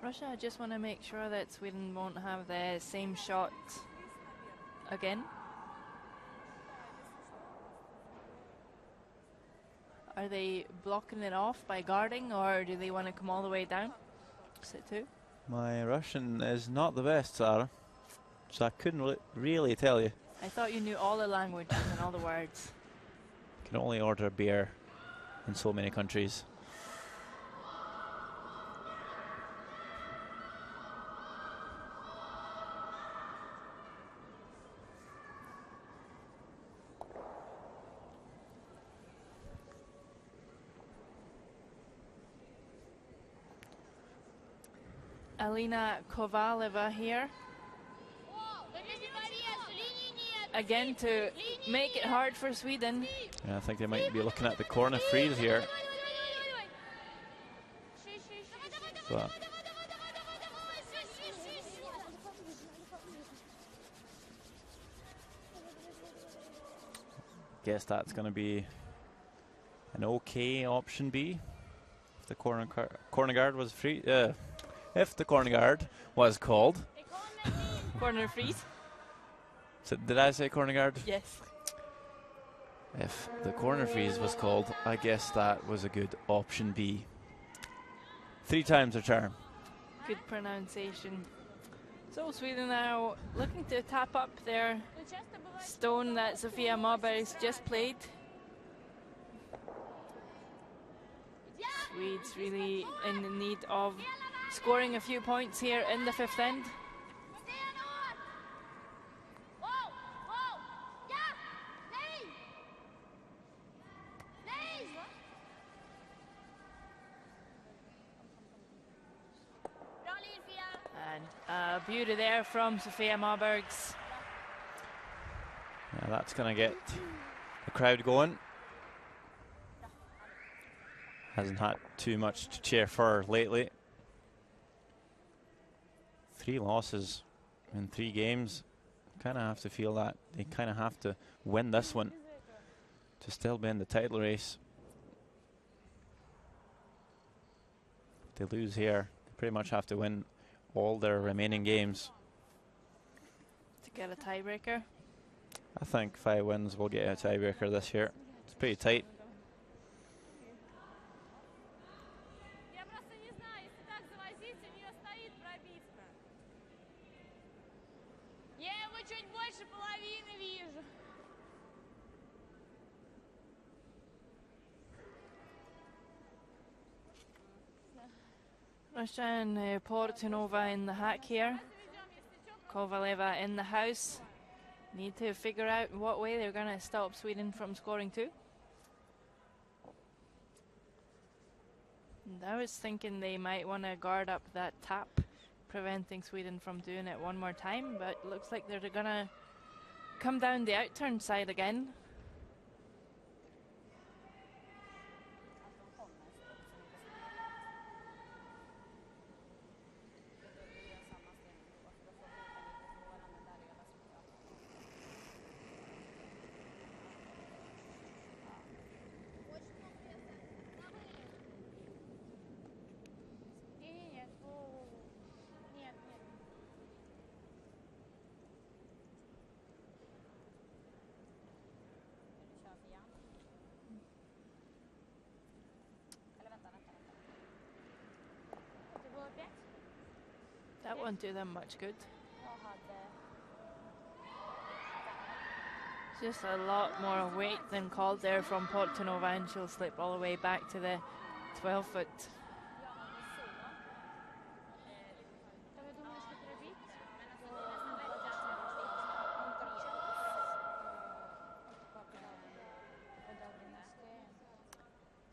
Russia, I just want to make sure that Sweden won't have the same shot again. Are they blocking it off by guarding, or do they want to come all the way down? Sit 2. My Russian is not the best, Sarah, so I couldn't really tell you. I thought you knew all the languages and all the words. Can only order beer in so many countries. Alina Kovaleva here. Again to make it hard for Sweden. Yeah, I think they might be looking at the corner freeze here. But guess that's going to be an okay option B. If the corner guard was free, if the corner guard was called. Corner freeze. So did I say corner guard? Yes. If the corner freeze was called, I guess that was a good option B. 3 times a charm. Good pronunciation. So Sweden now looking to tap up their stone that Sofia Marberg's just played. Swedes really in the need of scoring a few points here in the 5th end. And beauty there from Sofia Marbergs. Yeah, that's going to get the crowd going. Hasn't had too much to cheer for lately. 3 losses in 3 games. Kind of have to feel that they kind of have to win this one to still be in the title race. If they lose here, they pretty much have to win all their remaining games to get a tiebreaker. I think 5 wins will get a tiebreaker this year. It's pretty tight. Russia and Portanova in the hack here. Kovaleva in the house. Need to figure out what way they're going to stop Sweden from scoring 2. And I was thinking they might want to guard up that tap, preventing Sweden from doing it one more time, but looks like they're going to come down the outturn side again. That won't do them much good. Just a lot more weight than called there from Portanova, and she'll slip all the way back to the 12-foot.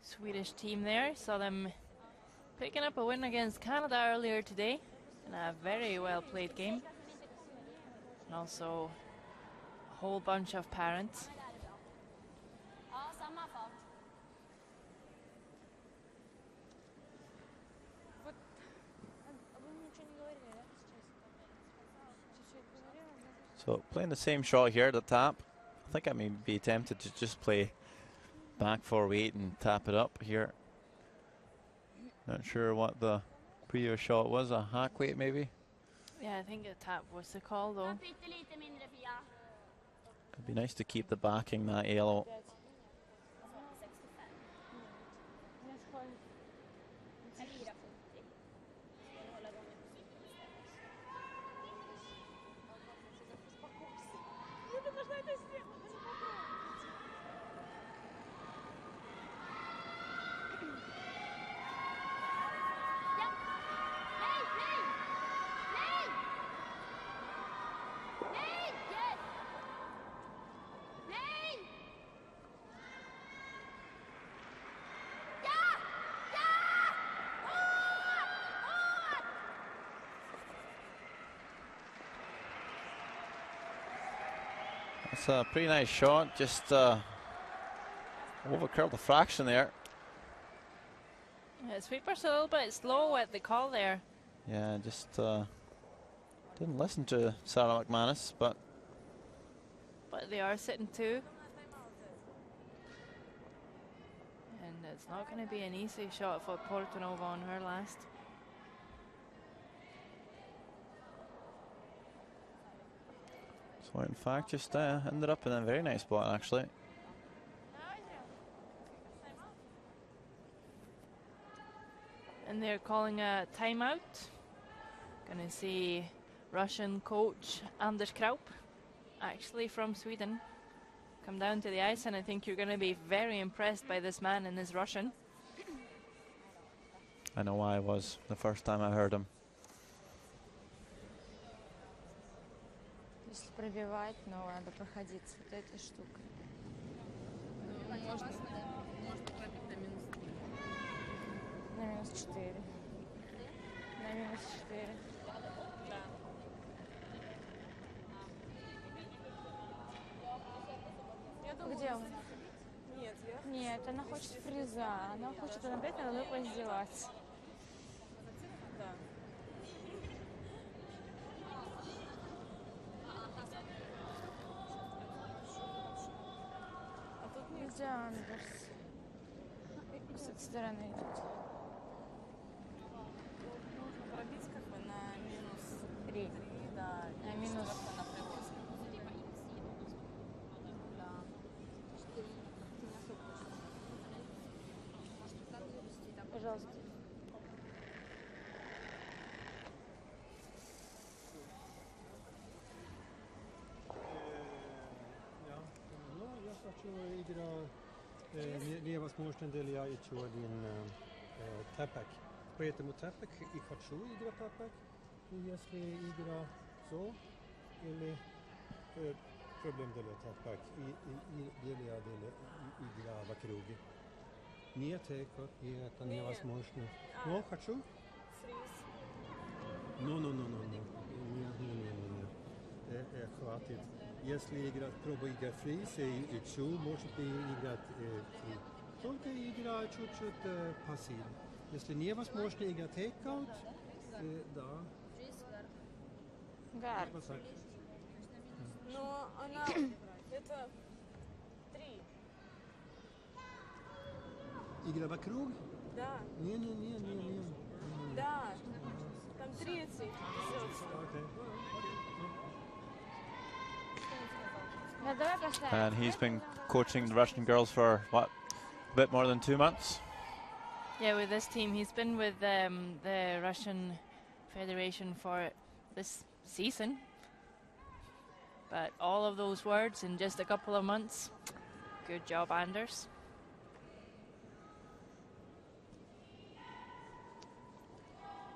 Swedish team there, saw them picking up a win against Canada earlier today in a very well played game. And also a whole bunch of parents. So playing the same shot here at the tap. I think I may be tempted to just play back 4-8 and tap it up here. Not sure what the previous shot was, a hack weight maybe? Yeah, I think a tap was the call though. It'd be nice to keep the backing that yellow. That's a pretty nice shot, just overcurled the fraction there. Yeah, sweeper's a little bit slow at the call there. Yeah, just didn't listen to Sarah McManus, but they are sitting 2. And it's not going to be an easy shot for Portanova on her last. So in fact just ended up in a very nice spot actually. And they're calling a timeout. Gonna see Russian coach Anders Kraup, actually from Sweden, come down to the ice, and I think you're gonna be very impressed by this man and his Russian. I know I was the first time I heard him. Если пробивать, но надо проходиться вот этой штукой. Может пробить на -3. На -4. На -4. Да. Где он? Нет, она хочет фреза. Она хочет набрать, надо поиздеваться. Где Андерс? С этой стороны идет. пожалуйста. Ja, no, jag хочу игра невозможно ли я еще один тапок. Поэтому тапок и хочу играть тапок. И если игра så, или проблем для тапок, и для игра вокруг. Нет, это невозможно. Но хочу? Нет. Хватит. Если играть, пробуй играть фриз и чу, может быть играть фри. Только игра чуть-чуть пассив. Если невозможно играть тейкаут, да. Гар. Вот так. Но она... Это 3. Игра вокруг? Да. Не. Да. Там 30. Окей. Да, давай поставим. And he's been coaching the Russian girls for, what, a bit more than 2 months? Yeah, with this team, he's been with the Russian Federation for this season. But all of those words in just a couple of months. Good job, Anders.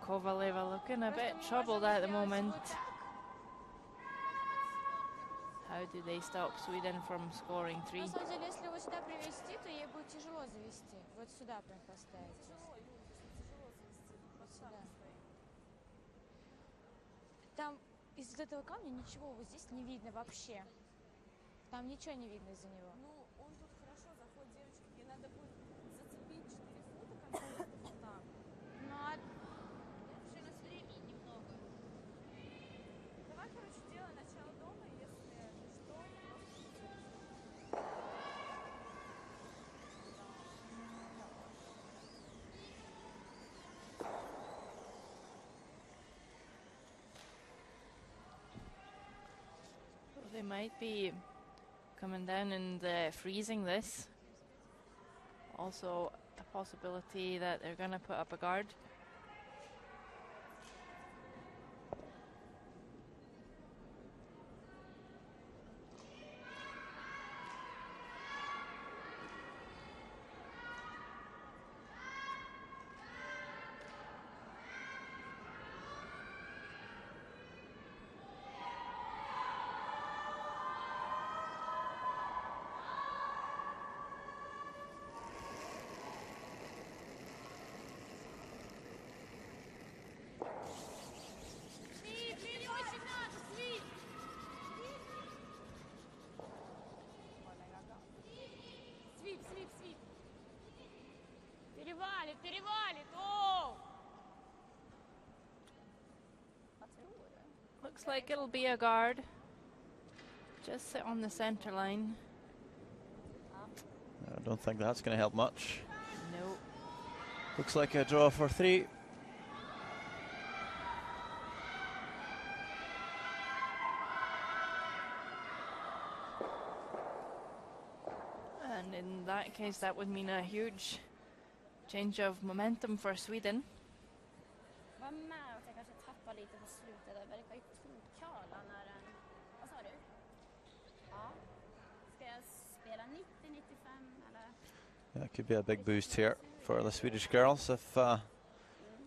Kovaleva looking a bit troubled at the moment. How do they stop Sweden from scoring 3? На самом деле, если его сюда привести, то ей будет тяжело завести. Вот сюда прям поставить. Вот сюда. Там из этого камня ничего вот здесь не видно вообще. Там ничего не видно из-за него. Ну, он тут хорошо заходит, девочки. Ей надо будет зацепить 4 фута как-то вот так. Ну, а Уже у нас времени немного. Давай, короче, делай начало дома, если что. They might be coming down and freezing this. Also a possibility that they're going to put up a guard. Свип. Перевалит. О! Looks like it'll be a guard. Just sit on the center line. I don't think that's going to help much. No. Looks like a draw for 3. And in that case, that would mean a huge change of momentum for Sweden. Var med att jag kanske tappar lite på slutet. Det verkar ju tokala när den... Vad sa du? Ja. Ska jag spela 90-95 eller? That could be a big boost here for the Swedish girls if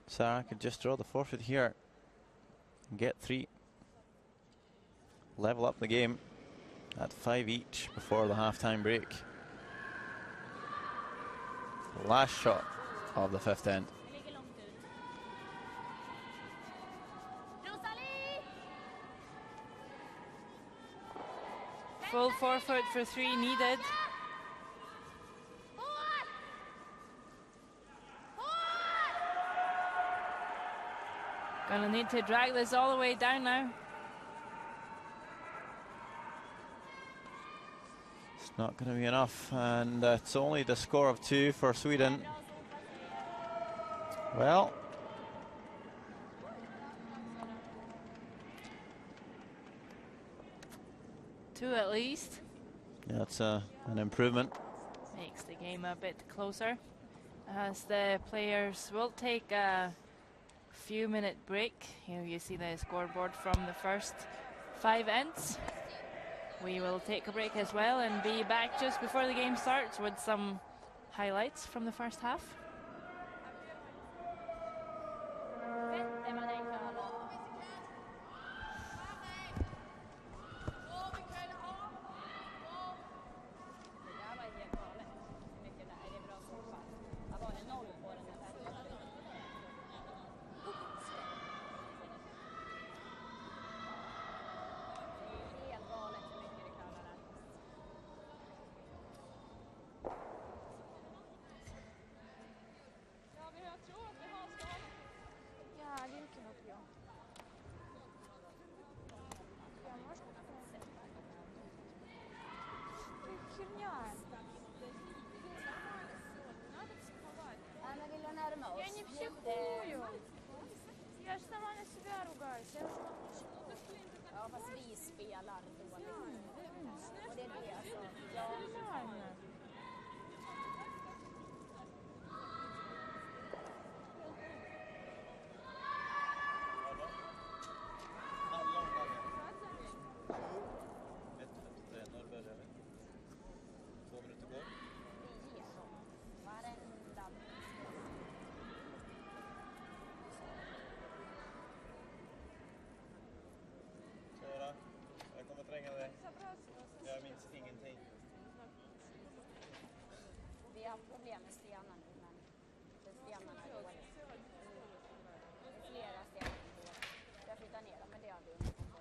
Sarah could just draw the forfeit here and get 3. Level up the game at 5 each before the half-time break. Last shot of the 5th end. Det ligger långt ut. Rosalie! Full forfeit for 3 needed. Gonna need to drag this all the way down now. It's not going to be enough, and it's only the score of 2 for Sweden. Well, Two at least. that's an improvement. Makes the game a bit closer. as the players will take a few-minute break. Here you see the scoreboard from the first 5 ends. We will take a break as well and be back just before the game starts with some highlights from the first half. Я не психую. Я ж сама на себя ругаюсь. Я уже Ja, fast vi spelar dåligt. Och det är det alltså. Ja. Jag minns ingenting. Vi har problem med stenarna nu, men stenarna är dåliga. Flera stenar är dåliga. Jag flyttar ner dem, men det har vi under kontroll.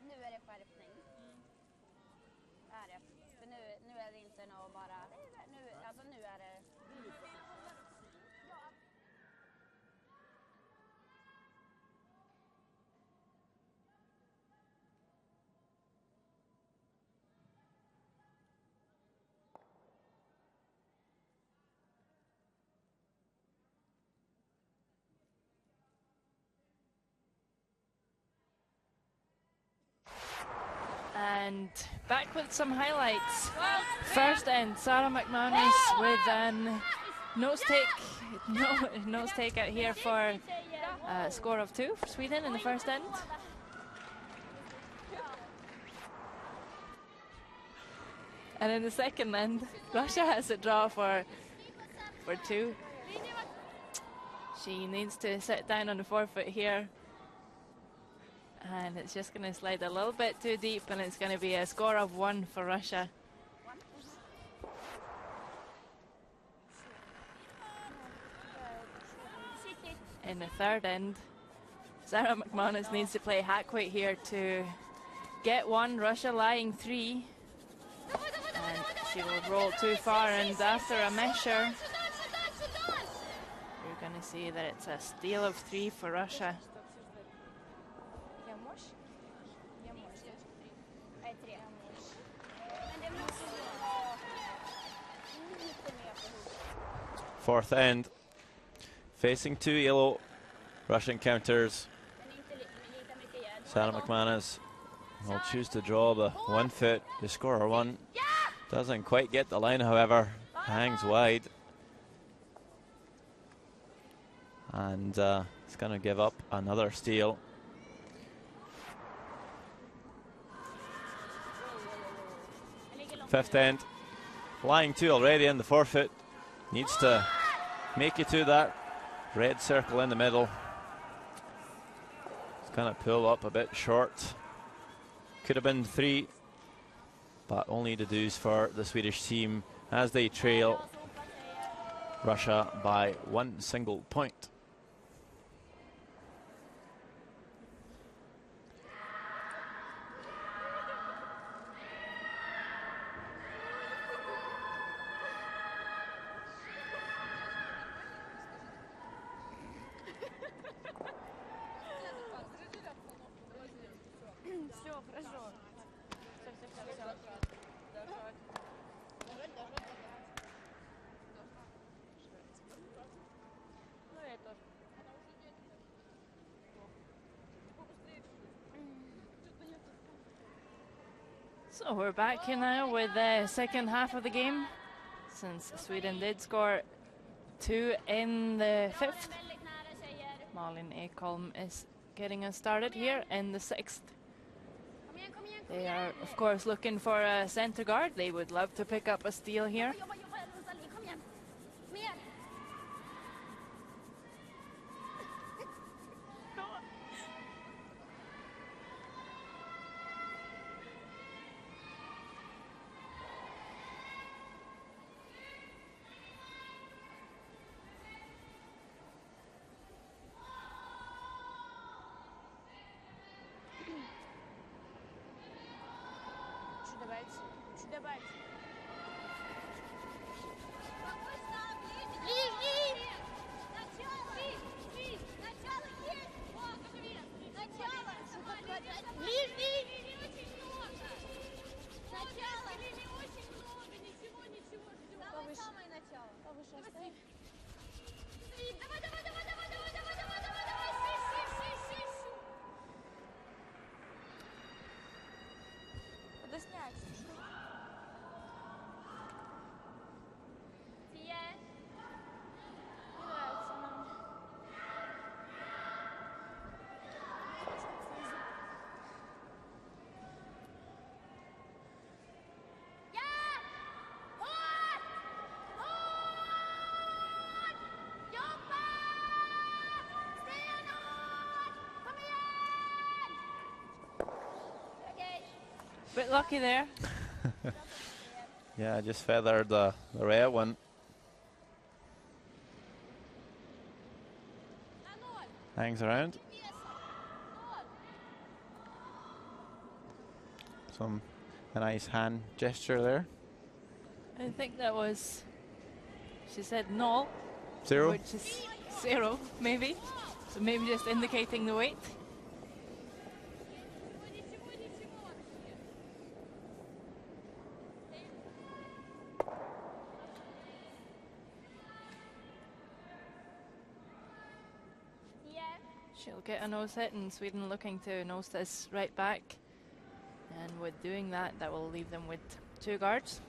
Nu är det skärpning. Är det. För nu är det inte något bara... Nu är det... And back with some highlights. First end, Sarah McManus with an nose take out here for a score of 2 for Sweden in the first end. And in the second end, Russia has a draw for 2. She needs to sit down on the forfeit here. And it's just going to slide a little bit too deep, and it's going to be a score of 1 for Russia. In the third end, Sarah McManus needs to play hack weight here to get 1. Russia lying 3. And she will roll too far, and after a measure, you're going to see that it's a steal of 3 for Russia. Fourth end, facing 2 yellow. Russian counters. Sarah McManus will choose to draw the 1 foot. The scorer 1 doesn't quite get the line, however, hangs wide. And it's going to give up another steal. Fifth end, lying 2 already in the forfeit. Needs to make it to that red circle in the middle. It's going to pull up a bit short. Could have been 3, but only the dues for the Swedish team as they trail Russia by 1 single point. So we're back here now with the second half of the game, since Sweden did score 2 in the 5th. Malin Ekholm is getting us started here in the 6th. They are, of course, looking for a center guard. They would love to pick up a steal here. Bit lucky there. Yeah, I just feathered the rare one. Hangs around. A nice hand gesture there. I think that was, she said null. 0. Which is 0, maybe. So maybe just indicating the weight. She'll get a nose hit, and Sweden looking to nose this right back. And with doing that, that will leave them with 2 guards.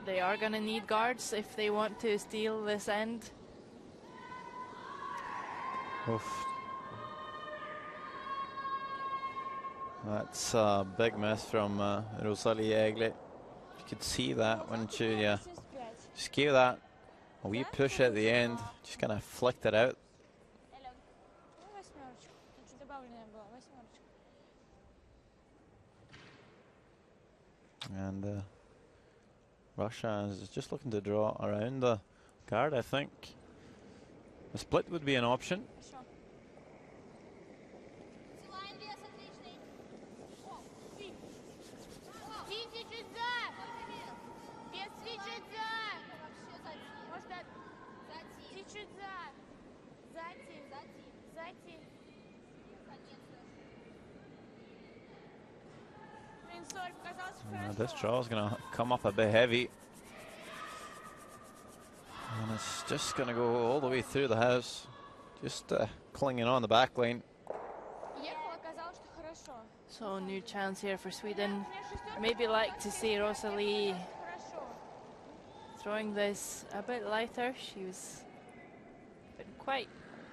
They are going to need guards if they want to steal this end. Oof. That's a big miss from Rosalie Egle. You could see that, wouldn't you? Yeah. Just gave that a wee push at the end, just kind of flicked it out. And Russia is just looking to draw around the guard, I think. A split would be an option. This draw is going to come up a bit heavy. And it's just going to go all the way through the house. Just clinging on the back lane. So new chance here for Sweden. Maybe like to see Rosalie throwing this a bit lighter. She was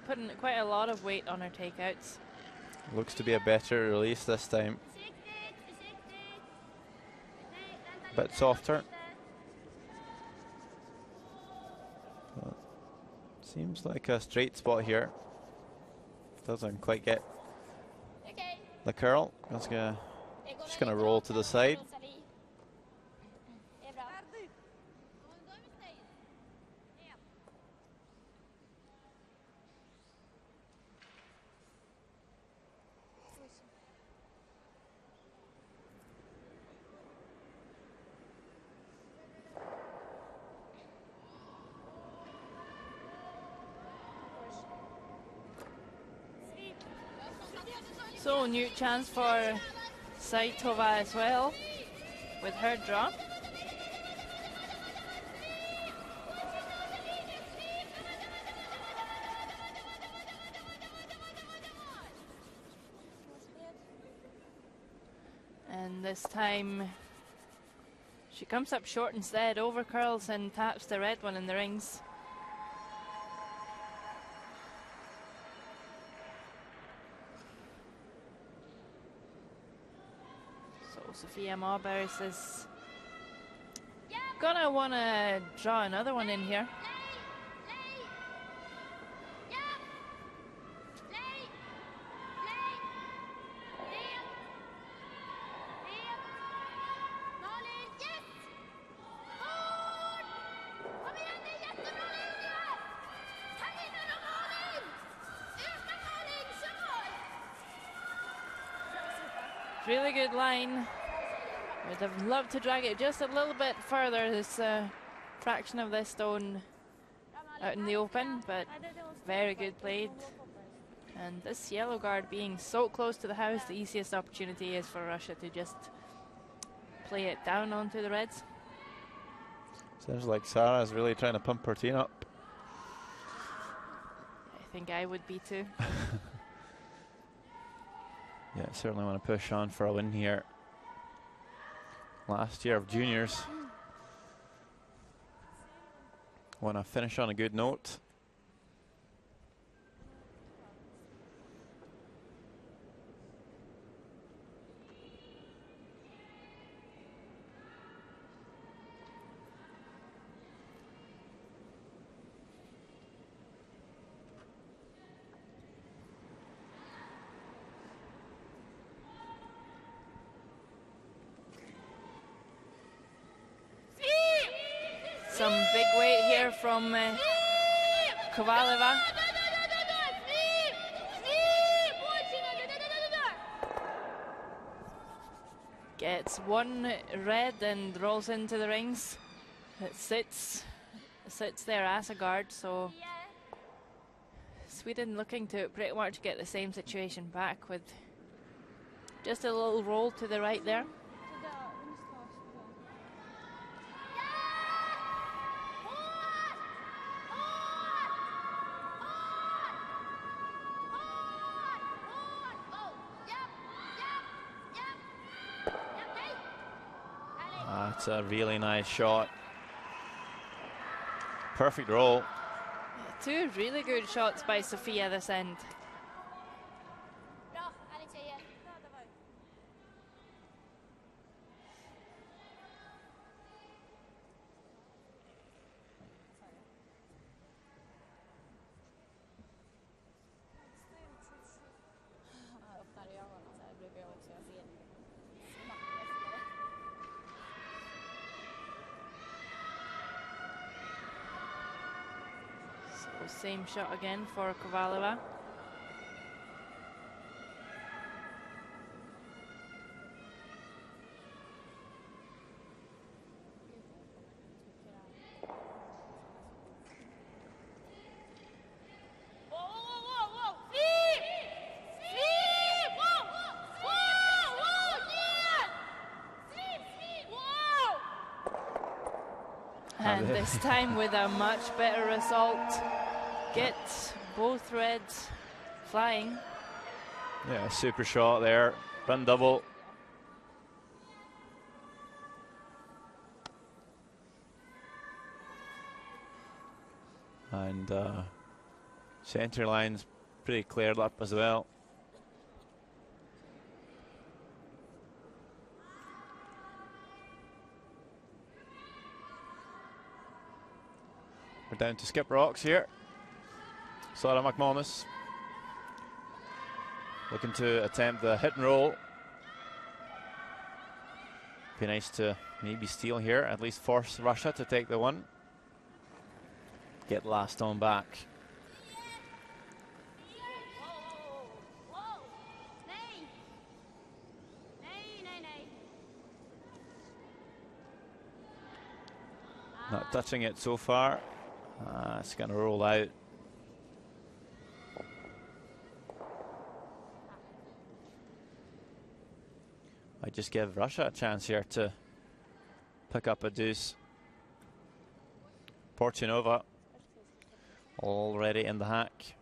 putting quite a lot of weight on her takeouts. Looks to be a better release this time. Bit softer. Seems like a straight spot here. Doesn't quite get the curl. Just gonna roll to the side. So new chance for Saitova as well with her draw. this time she comes up short instead, over curls and taps the red one in the rings. So Sophia Marbury is gonna wanna draw another one in here. Really good line. I'd have loved to drag it just a little bit further, this fraction of this stone out in the open, but very good played. And this yellow guard being so close to the house, the easiest opportunity is for Russia to just play it down onto the reds. Sounds like Sarah's really trying to pump her team up. I think I would be too. Yeah, certainly want to push on for a win here. Last year of juniors. Want to finish on a good note. Some big weight here from Kovaleva. Gets one red and rolls into the rings. It sits there as a guard, so Sweden looking to pretty much get the same situation back with just a little roll to the right there. That's a really nice shot. Perfect roll. Two really good shots by Sofia this end. Same shot again for Kovaleva. And this time with a much better result. Get both reds flying. Yeah, super shot there. Run double. And center line's pretty cleared up as well. We're down to skip rocks here. Sarah McManus looking to attempt the hit and roll. Be nice to maybe steal here, at least force Russia to take the one. Get last on back. Not touching it so far. It's going to roll out. I just give Russia a chance here to pick up a deuce. Portunova already in the hack.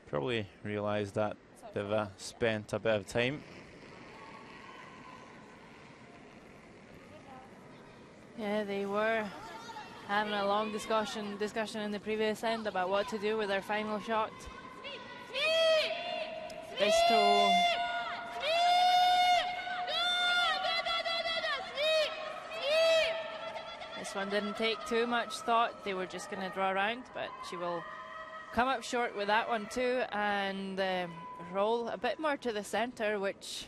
Probably realized that they've spent a bit of time. Yeah, they were having a long discussion in the previous end about what to do with their final shot. This one didn't take too much thought. They were just going to draw around, but she will come up short with that one too, and roll a bit more to the center, which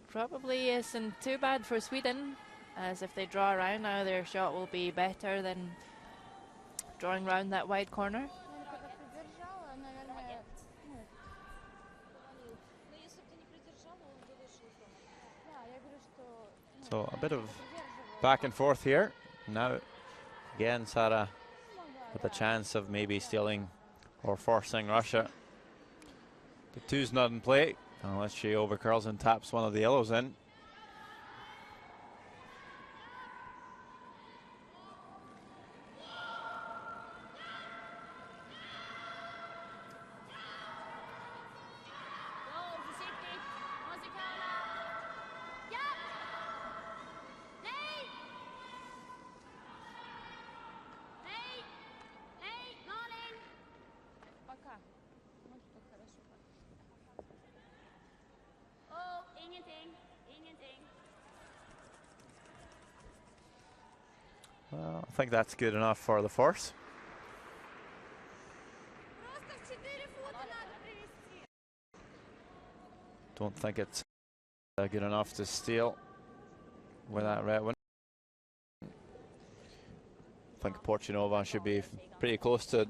probably isn't too bad for Sweden, as if they draw around now, their shot will be better than drawing around that wide corner. So a bit of back and forth here. Now again, Sara with a chance of maybe stealing or forcing Russia. The two's not in play unless she overcurls and taps one of the yellows in. Well, I think that's good enough for the force. Don't think it's good enough to steal with that red one. I think Porchinova should be pretty close to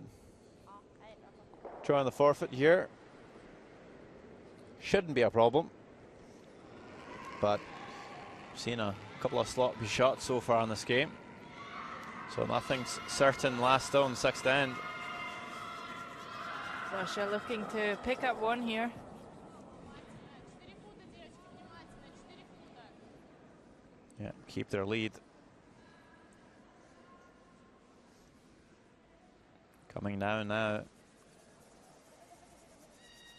drawing the forfeit here. Shouldn't be a problem, but we've seen a couple of sloppy shots so far in this game. So nothing's certain. Last stone, sixth end. Russia looking to pick up one here. Yeah, keep their lead. Coming down now.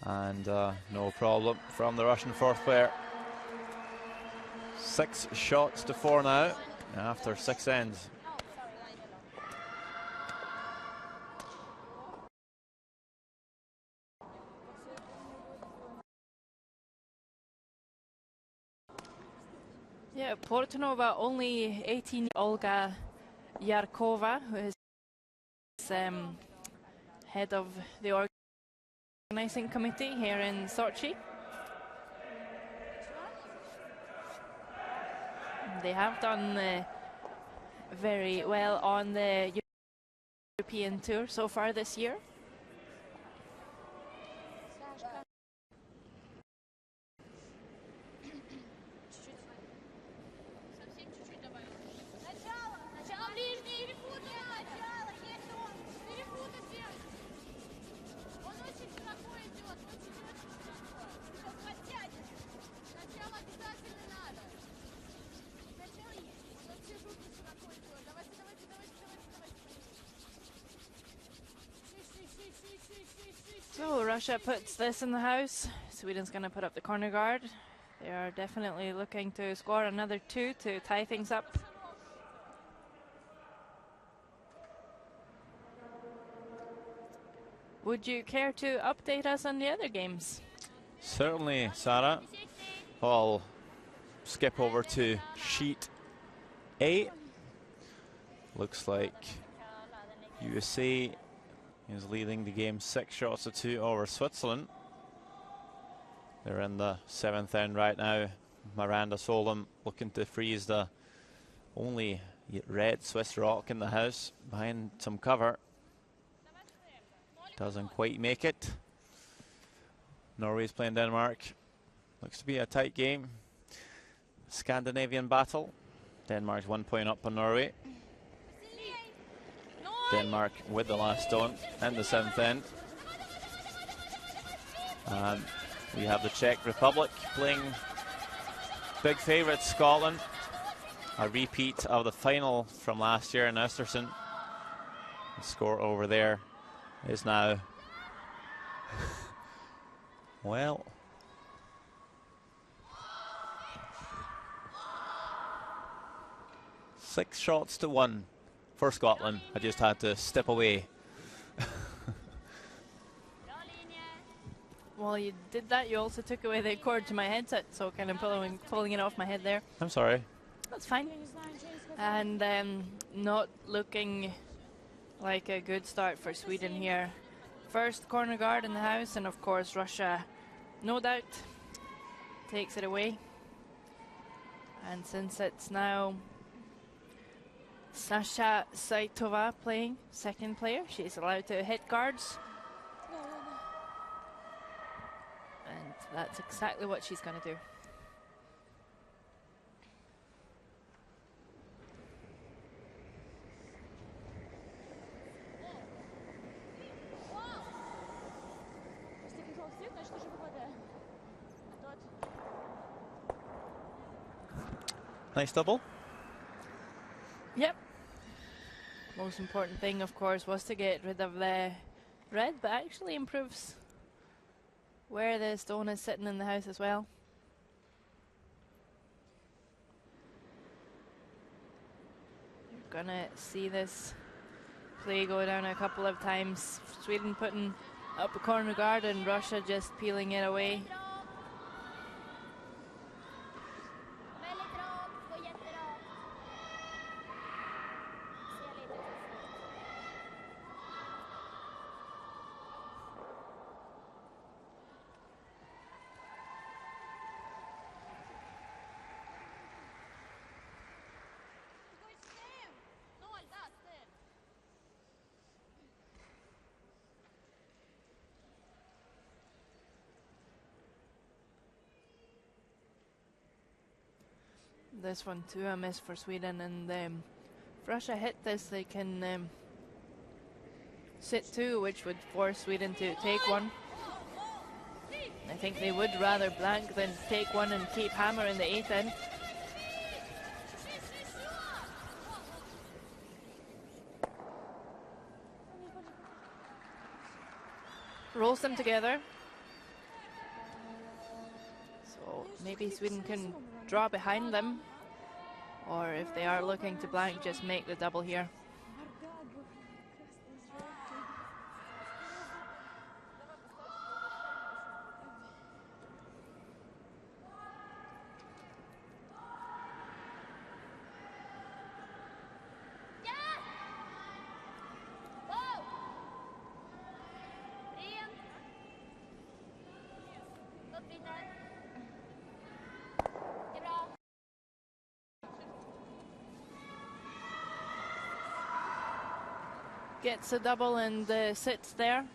And no problem from the Russian fourth player. 6 shots to 4 now after 6 ends. Yeah, Portonova only 18. Olga Yarkova, who is head of the organizing committee here in Sochi. They have done very well on the European tour so far this year. So Russia puts this in the house. Sweden's going to put up the corner guard. They are definitely looking to score another 2 to tie things up. Would you care to update us on the other games? Certainly, Sarah. I'll skip over to sheet A. Looks like USA is leading the game 6 shots to 2 over Switzerland. They're in the 7th end right now. Miranda Solom looking to freeze the only red Swiss rock in the house behind some cover. Doesn't quite make it. Norway's playing Denmark. Looks to be a tight game. Scandinavian battle. Denmark's 1 point up on Norway. Denmark with the last stone and the 7th end. And we have the Czech Republic playing big favourites Scotland. A repeat of the final from last year in Östersund. The score over there is now Well, six shots to one for Scotland. I just had to step away. Well, you did that. You also took away the cord to my headset, so kind of pulling it off my head there. I'm sorry. That's fine. And not looking like a good start for Sweden here. First corner guard in the house, and of course Russia, no doubt, takes it away. And since it's now Sasha Saitova playing, second player, she's allowed to hit guards. And that's exactly what she's going to do. Nice double. Yep. Most important thing, of course, was to get rid of the red, but actually improves where the stone is sitting in the house as well. You're gonna see this play go down a couple of times. Sweden putting up a corner guard and Russia just peeling it away. This one too, a miss for Sweden, and if Russia hit this, they can sit two, which would force Sweden to take one. I think they would rather blank than take one and keep hammer in the 8th end. Rolls them together. So maybe Sweden can draw behind them, or if they are looking to blank, just make the double here. Gets a double and sits there.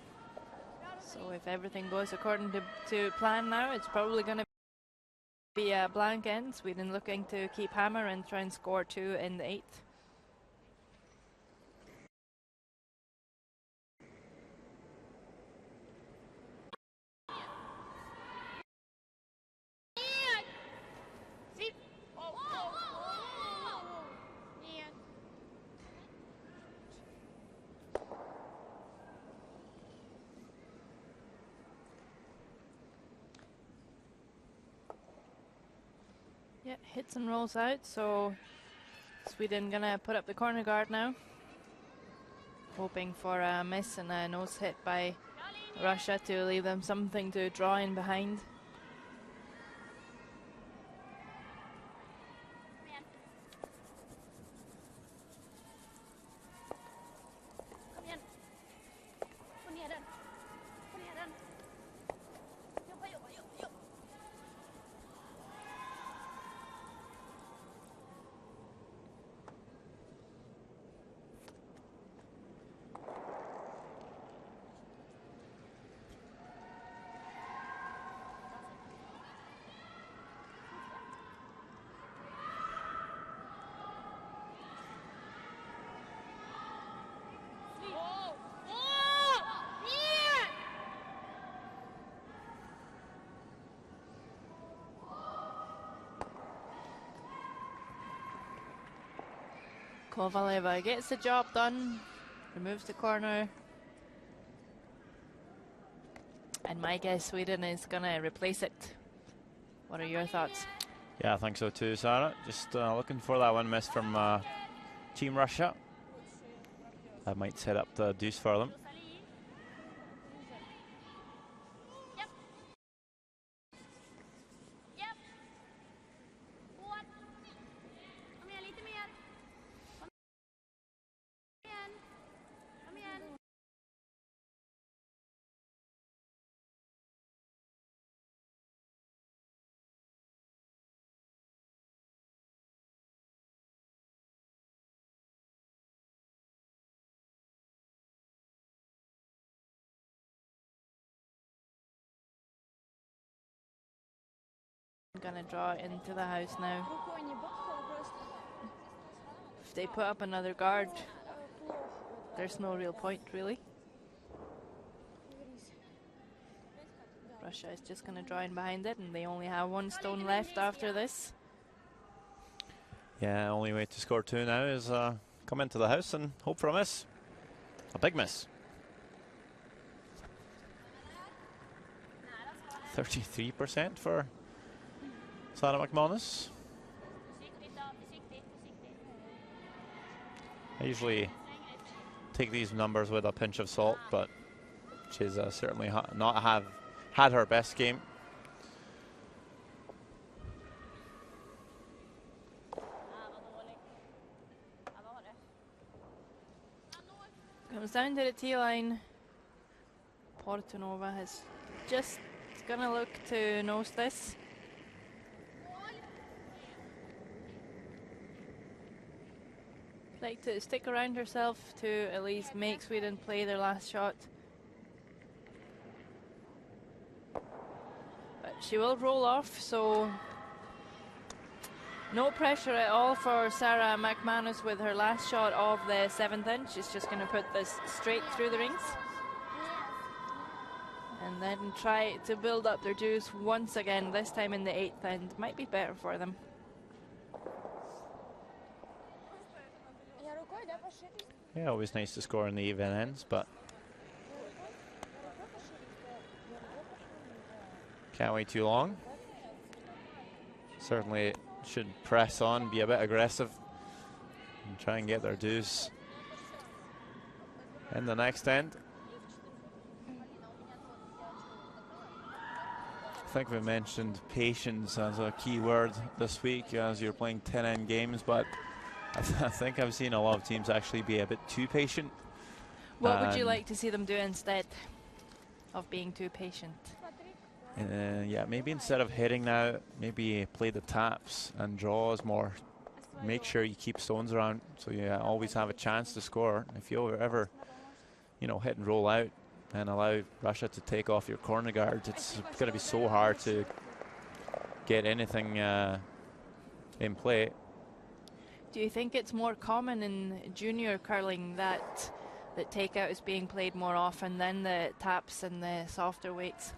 So if everything goes according to plan now, it's probably going to be a blank end. Sweden looking to keep hammer and try and score two in the 8th. Yeah, hits and rolls out, so Sweden gonna put up the corner guard now, hoping for a miss and a nose hit by Russia to leave them something to draw in behind. Kovaleva gets the job done, removes the corner, And my guess, Sweden is going to replace it. What are your thoughts? Yeah, I think so too, Sarah. Just looking for that one miss from Team Russia. That might set up the deuce for them. Gonna draw into the house now. If they put up another guard, there's no real point, really. Russia is just gonna draw in behind it, and they only have one stone left after this. Yeah, only way to score 2 now is come into the house and hope for a miss. A big miss. 33% for Sarah McManus. I usually take these numbers with a pinch of salt, but she's certainly not had her best game. Comes down to the tee line. Portonova has just gonna look to nose this. Like to stick around herself to at least make Sweden play their last shot. But she will roll off, so no pressure at all for Sarah McManus with her last shot of the 7th inch. She's just going to put this straight through the rings. And then try to build up their juice once again, this time in the 8th end. Might be better for them. Yeah, always nice to score in the even ends, but can't wait too long. Certainly should press on, be a bit aggressive, and try and get their deuce in the next end. I think we mentioned patience as a key word this week as you're playing 10-end games, but I think I've seen a lot of teams actually be a bit too patient. What would you like to see them do instead of being too patient? Yeah, maybe instead of hitting now, maybe play the taps and draws more. Make sure you keep stones around so you always have a chance to score. If you ever, hit and roll out and allow Russia to take off your corner guard, it's going to be so hard to get anything in play. Do you think it's more common in junior curling that takeout is being played more often than the taps and the softer weights?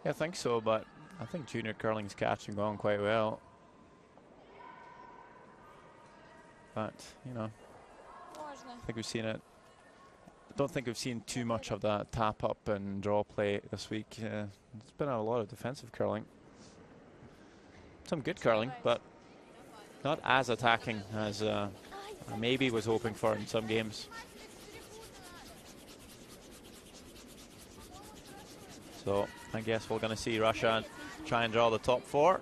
Yeah, I think so, but I think junior curling's catching on quite well. But, I think we've seen it. I don't think we've seen too much of that tap up and draw play this week. There's been a lot of defensive curling. Some good curling, but not as attacking as I maybe was hoping for in some games. So I guess we're going to see Russia try and draw the top 4.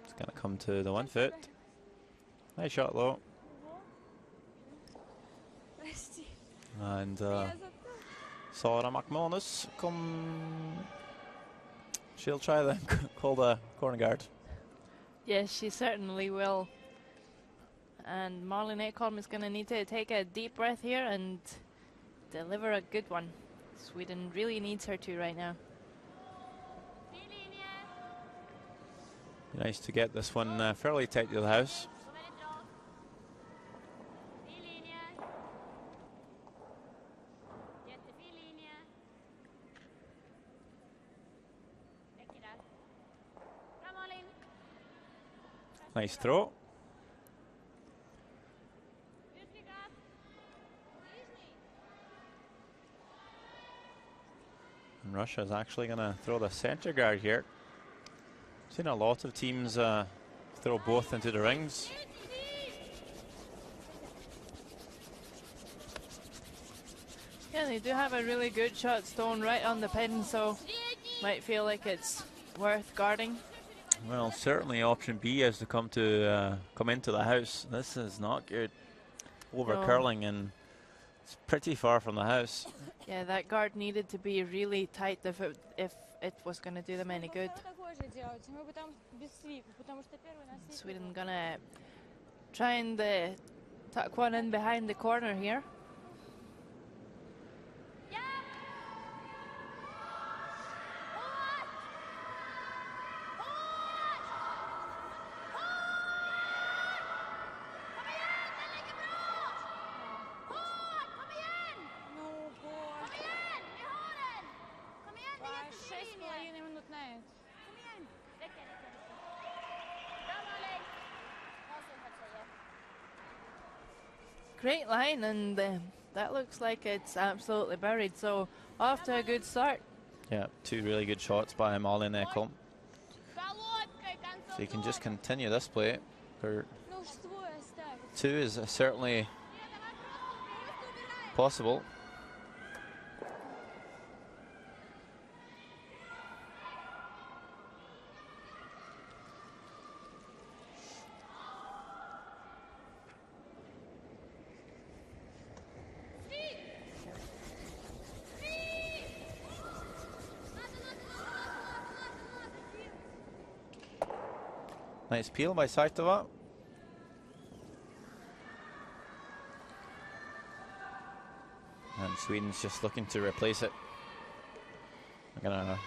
It's going to come to the 1 foot. Nice shot though. And Sarah McManus she'll try to call the corner guard. Yes, she certainly will. And Marlene Ekholm is going to need to take a deep breath here and deliver a good one. Sweden really needs her to right now. Nice to get this one fairly tight to the house. Nice throw. And Russia's actually going to throw the center guard here. Seen a lot of teams throw both into the rings. Yeah, they do have a really good shot stone right on the pin, so might feel like it's worth guarding. Well, certainly option B is to come into the house. This is not good. Over curling, and it's pretty far from the house. Yeah, that guard needed to be really tight if it was going to do them any good. Sweden gonna try and tuck one in behind the corner here. Great line, and that looks like it's absolutely buried, so off to a good start. Yeah, two really good shots by Malin Ekholm. So you can just continue this play. Two is certainly possible. Nice peel by Saitova. And Sweden's just looking to replace it. They're gonna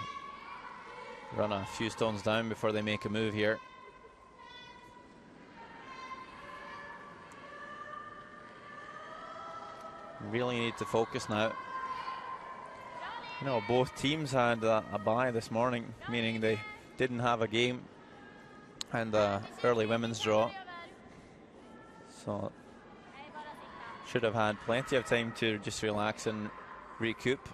run a few stones down before they make a move here. Really need to focus now. You know, both teams had a bye this morning, meaning they didn't have a game and early women's draw, so should have had plenty of time to just relax and recoup.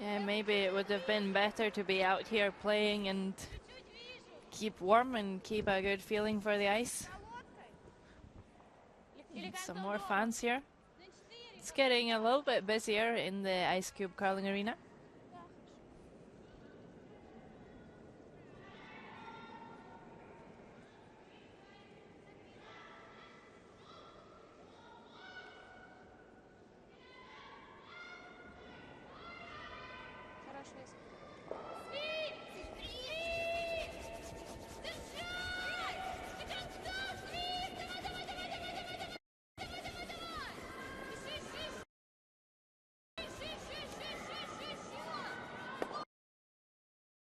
Yeah, maybe it would have been better to be out here playing and keep warm and keep a good feeling for the ice. And some more fans here. It's getting a little bit busier in the Ice Cube curling arena.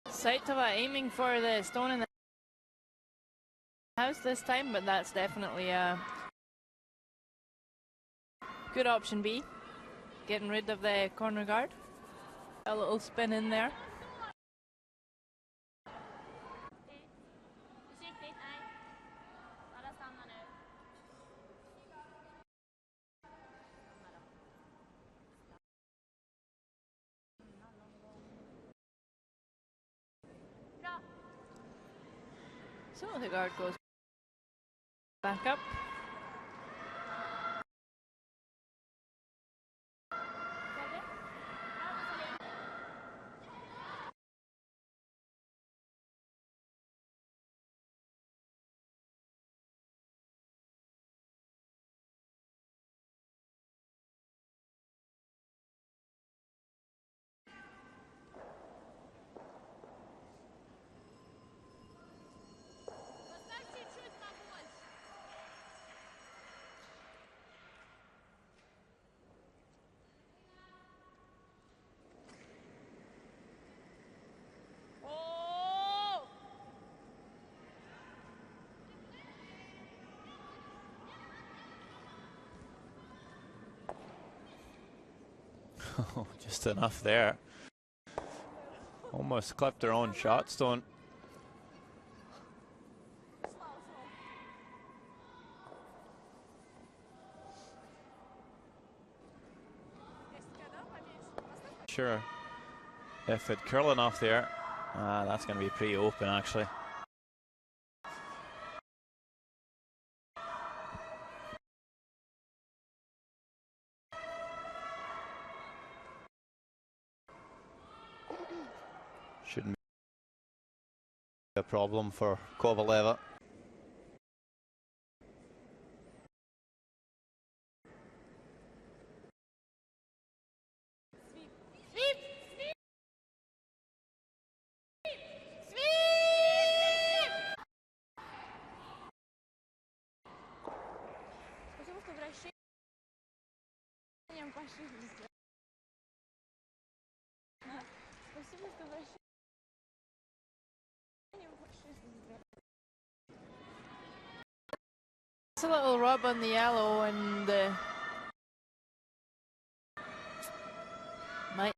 Saitova aiming for the stone in the house this time, but that's definitely a good option B. Getting rid of the corner guard. A little spin in there. So the guard goes back up. Just enough there. Almost clipped their own shot stone. Sure, if it curl enough there, that's going to be pretty open actually. Shouldn't be a problem for Kovaleva. It's a little rub on the yellow and might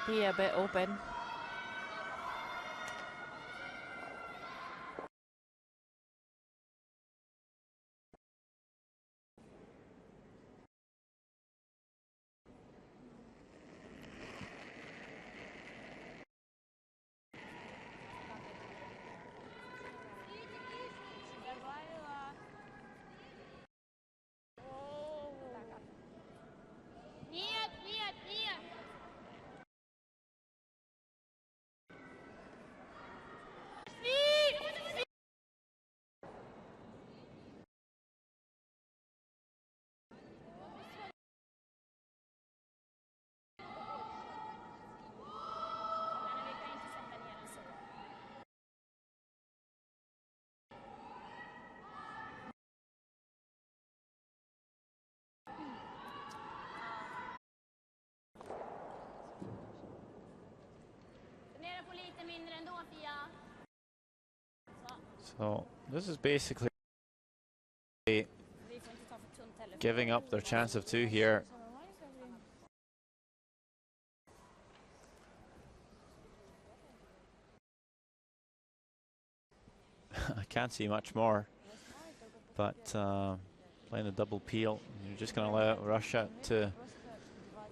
be a bit open. So this is basically giving up their chance of 2 here. I can't see much more, but playing a double peel, you're just going to allow Russia to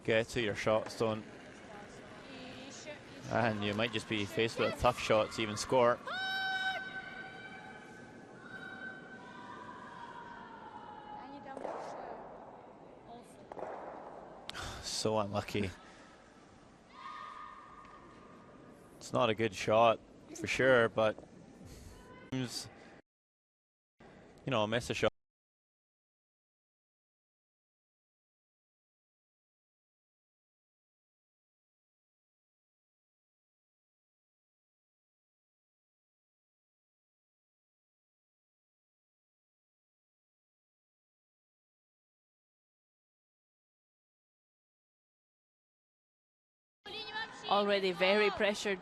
get to your shot stone, and you might just be faced with a tough shot to even score. So unlucky. It's not a good shot for sure, but you know, miss a shot. Already very pressured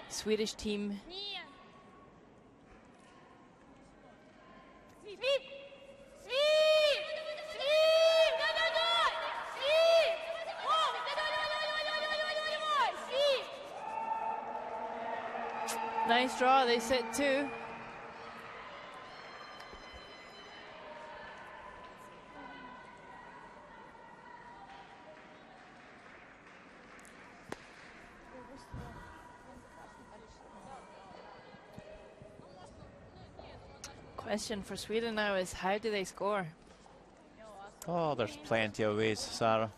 Swedish team. Nice draw, they set 2. Question for Sweden now is, how do they score? Oh, there's plenty of ways, Sarah.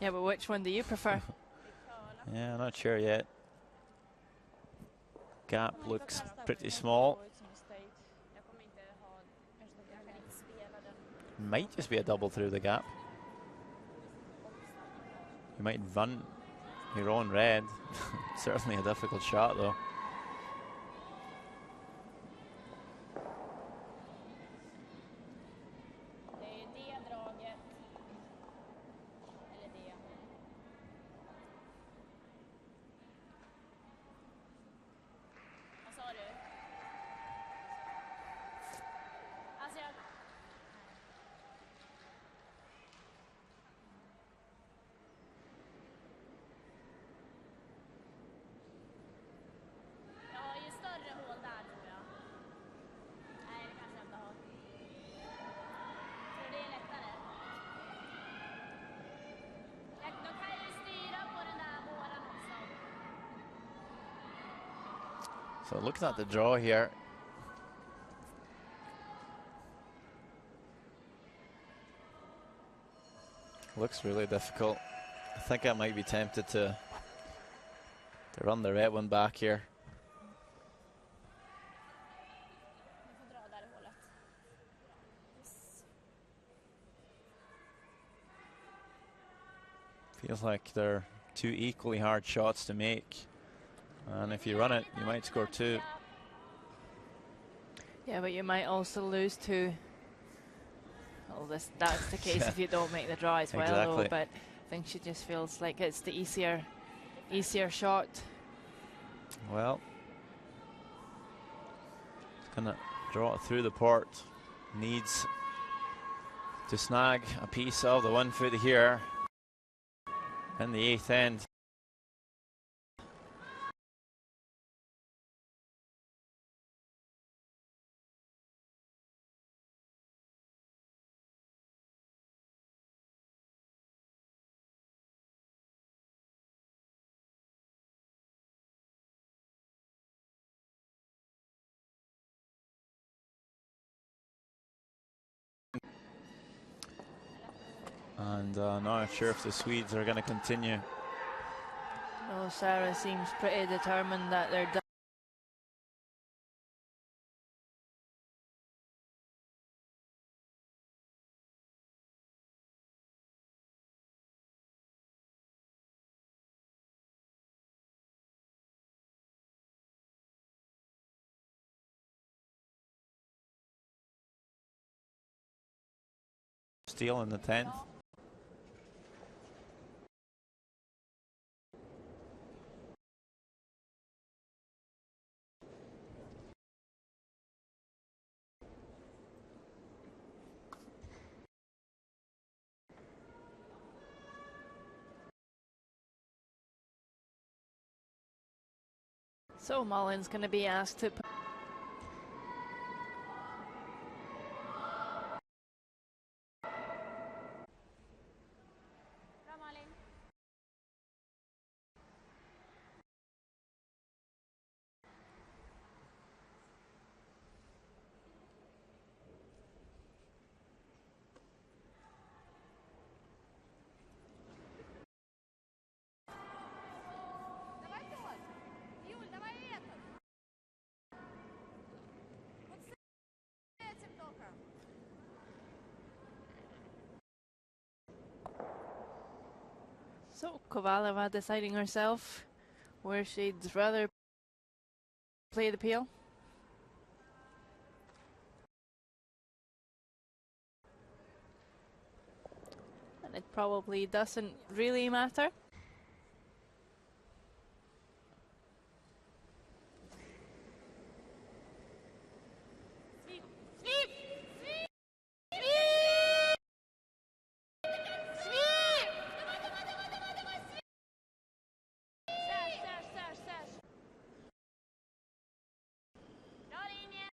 Yeah, but which one do you prefer? Yeah, not sure yet. Gap looks pretty small. Might just be a double through the gap. You might run your own red. Certainly a difficult shot though. So looking at the draw here, looks really difficult. I think I might be tempted to run the red one back here. Du får dra där i hålet. Yes. Feels like they're two equally hard shots to make. And if you run it, you might score two. Yeah, but you might also lose two. Well, that's the case if you don't make the draw as well, Exactly. though. But I think she just feels like it's the easier shot. Well, it's gonna draw it through the port. Needs to snag a piece of the 1 foot here in the 8th end. And not sure if the Swedes are going to continue. No, Sarah seems pretty determined that they're done. Steal in the 10th. So Mullen's going to be asked to. Bra Malin. Давай тот. Юль, давай этот. Вот с этим только. So Kovaleva deciding herself where she'd rather play the peel. And it probably doesn't really matter. Bra linje.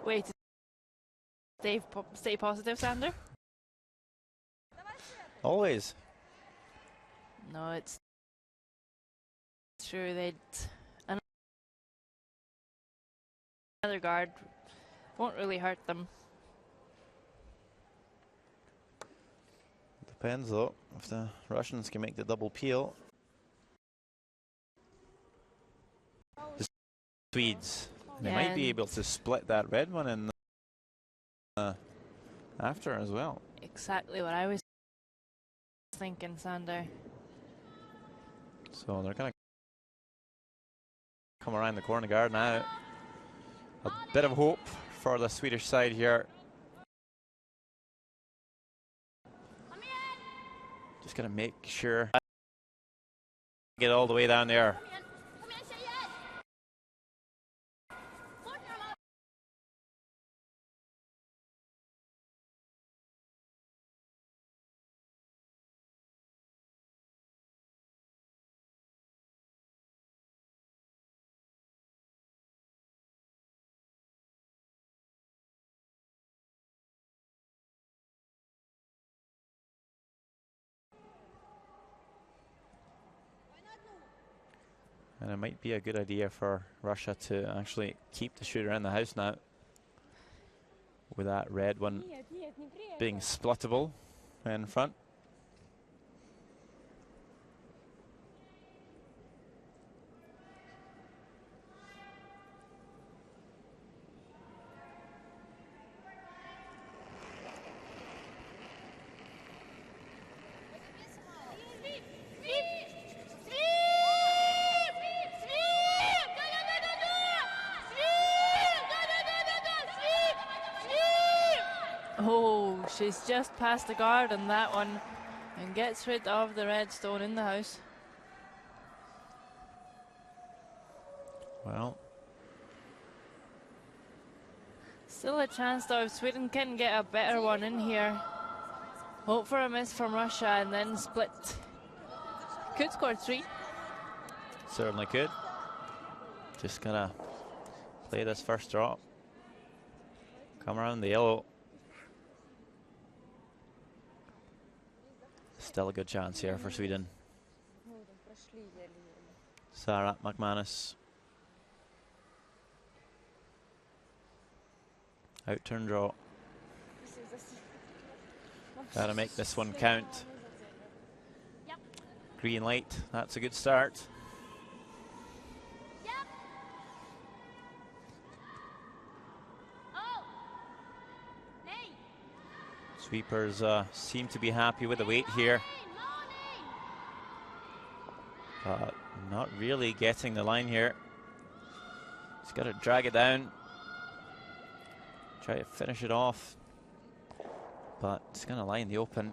Way to stay positive, Sander. Always. No, it's true. They'd another guard won't really hurt them. Depends though, if the Russians can make the double peel. The Swedes, they might be able to split that red one in after as well. Exactly what I was thinking, Sander. So they're going to come around the corner guard now. A bit of hope for the Swedish side here. Just going to make sure get all the way down there. And it might be a good idea for Russia to actually keep the shooter in the house now, with that red one being splittable in front. Oh, she's just past the guard on that one and gets rid of the red stone in the house. Well, still a chance though if Sweden can get a better one in here. Hope for a miss from Russia and then split. Could score 3. certainly could. Just gonna play this first drop. Come around the yellow. Still a good chance here for Sweden. Sarah McManus. Out turn draw. Gotta make this one count. Green light, that's a good start. Sweepers seem to be happy with the weight here. Not really getting the line here. Just got to drag it down. Try to finish it off. But it's going to lie in the open.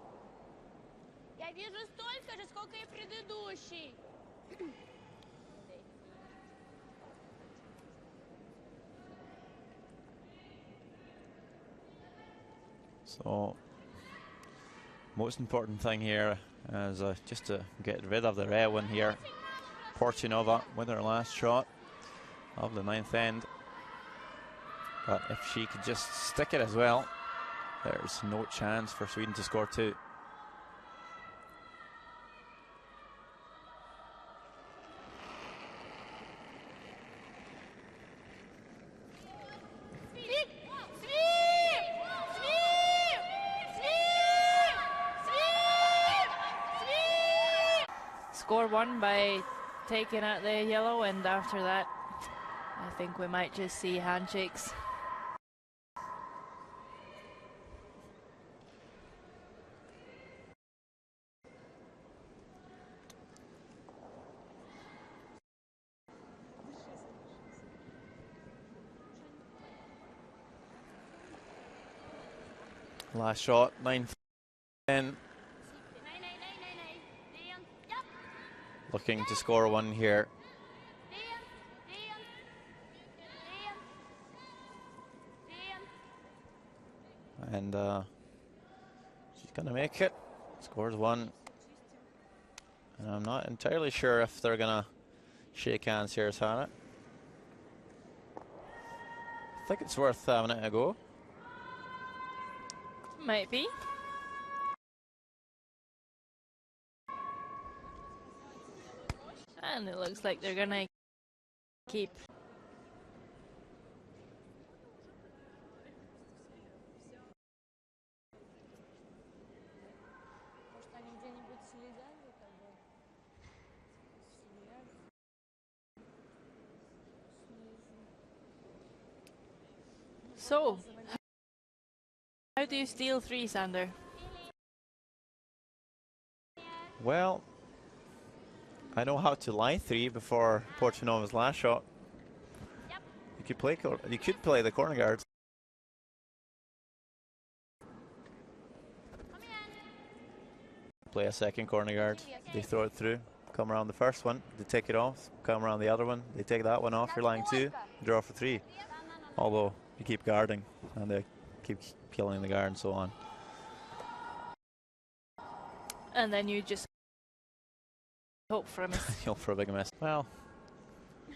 So, most important thing here is just to get rid of the red one here. Portunova with her last shot of the 9th end. But if she could just stick it as well, there's no chance for Sweden to score 2. Score 1 by taking out the yellow, and after that I think we might just see handshakes. Last shot, 9-10. Looking to score 1 here. And she's gonna make it. Scores 1. And I'm not entirely sure if they're gonna shake hands here, Sarah. I think it's worth having it a go. Might be. And it looks like they're gonna keep. So, how do you steal 3, Sander? Well, I know how to lie 3 before Portunova's last shot. You could play the corner guards. Play a second corner guard. They throw it through. Come around the first one. They take it off. Come around the other one. They take that one off. You're lying 2. Draw for 3. Although you keep guarding and they keep peeling the guard and so on. And then you just hope for a miss. Hope for a big miss. Well, you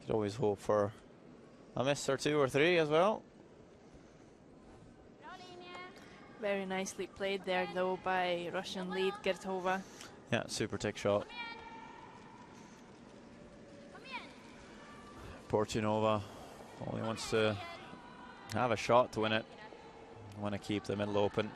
could always hope for a miss or 2 or 3 as well. Very nicely played there, though, by Russian lead Gertova. Yeah, super tick shot. Portunova only wants to have a shot to win it. Want to keep the middle open.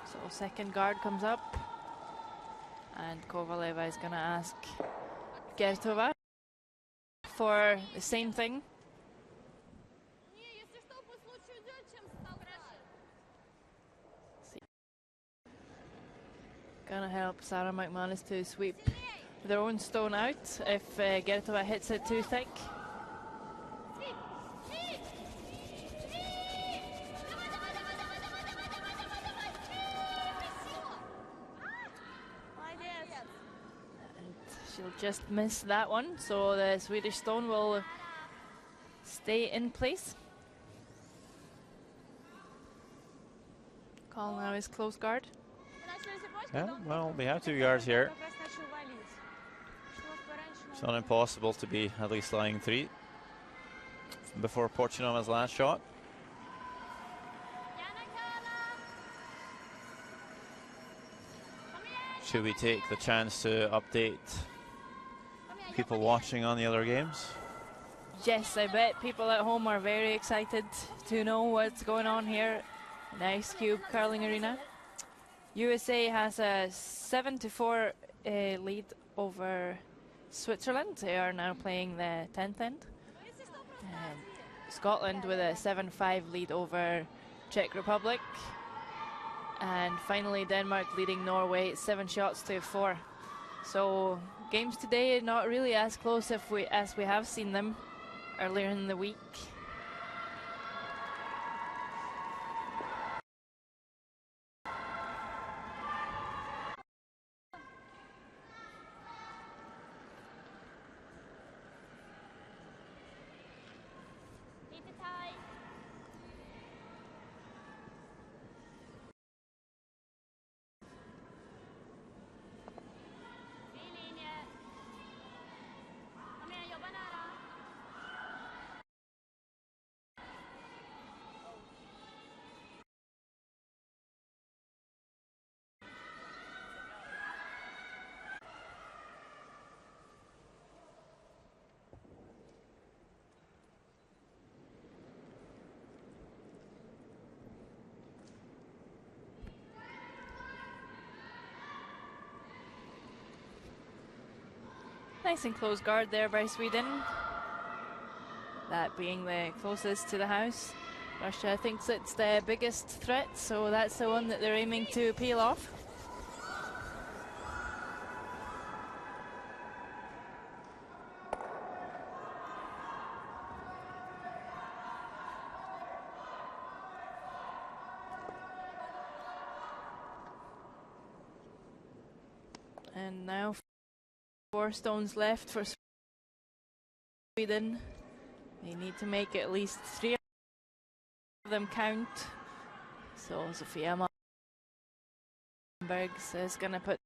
So second guard comes up, and Kovaleva is going to ask Gertova for the same thing. Gonna help Sarah McManus to sweep their own stone out if Gertova hits it too thick. And she'll just miss that one, so the Swedish stone will stay in place. Call now is close guard. Yeah, well, we have 2 guards here. It's not impossible to be at least lying 3 before Portunova's last shot. Should we take the chance to update people watching on the other games? Yes, I bet people at home are very excited to know what's going on here in Ice Cube Curling Arena. USA has a 7-4 lead over Switzerland. They are now playing the 10th end. Scotland with a 7-5 lead over Czech Republic. And finally Denmark leading Norway 7-4. So games today not really as close as we have seen them earlier in the week. Nice and close guard there by Sweden. That being the closest to the house. Russia thinks it's the biggest threat, so that's the one that they're aiming to peel off. And now 4 stones left for Sweden. They need to make at least 3 of them count. So Sofia Malmbergs is going to put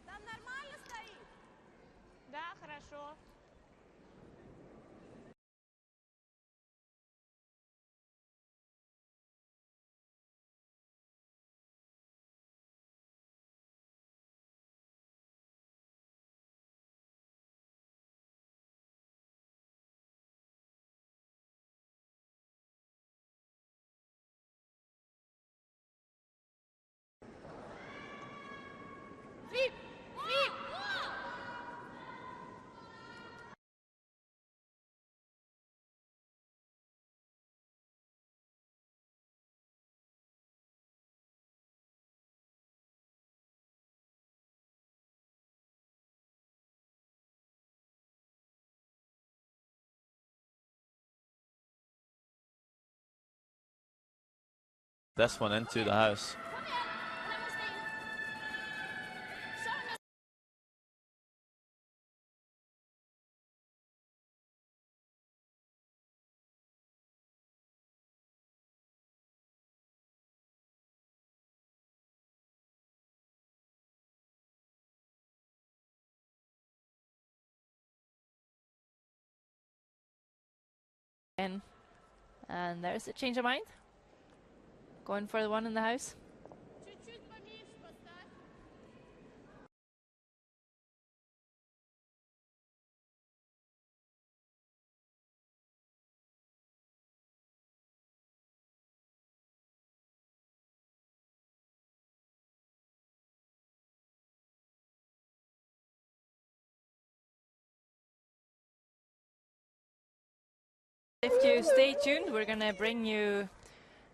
Там нормально стоит? Да, хорошо. this one into the house. And there's a change of mind. Going for the one in the house. If you stay tuned, we're going to bring you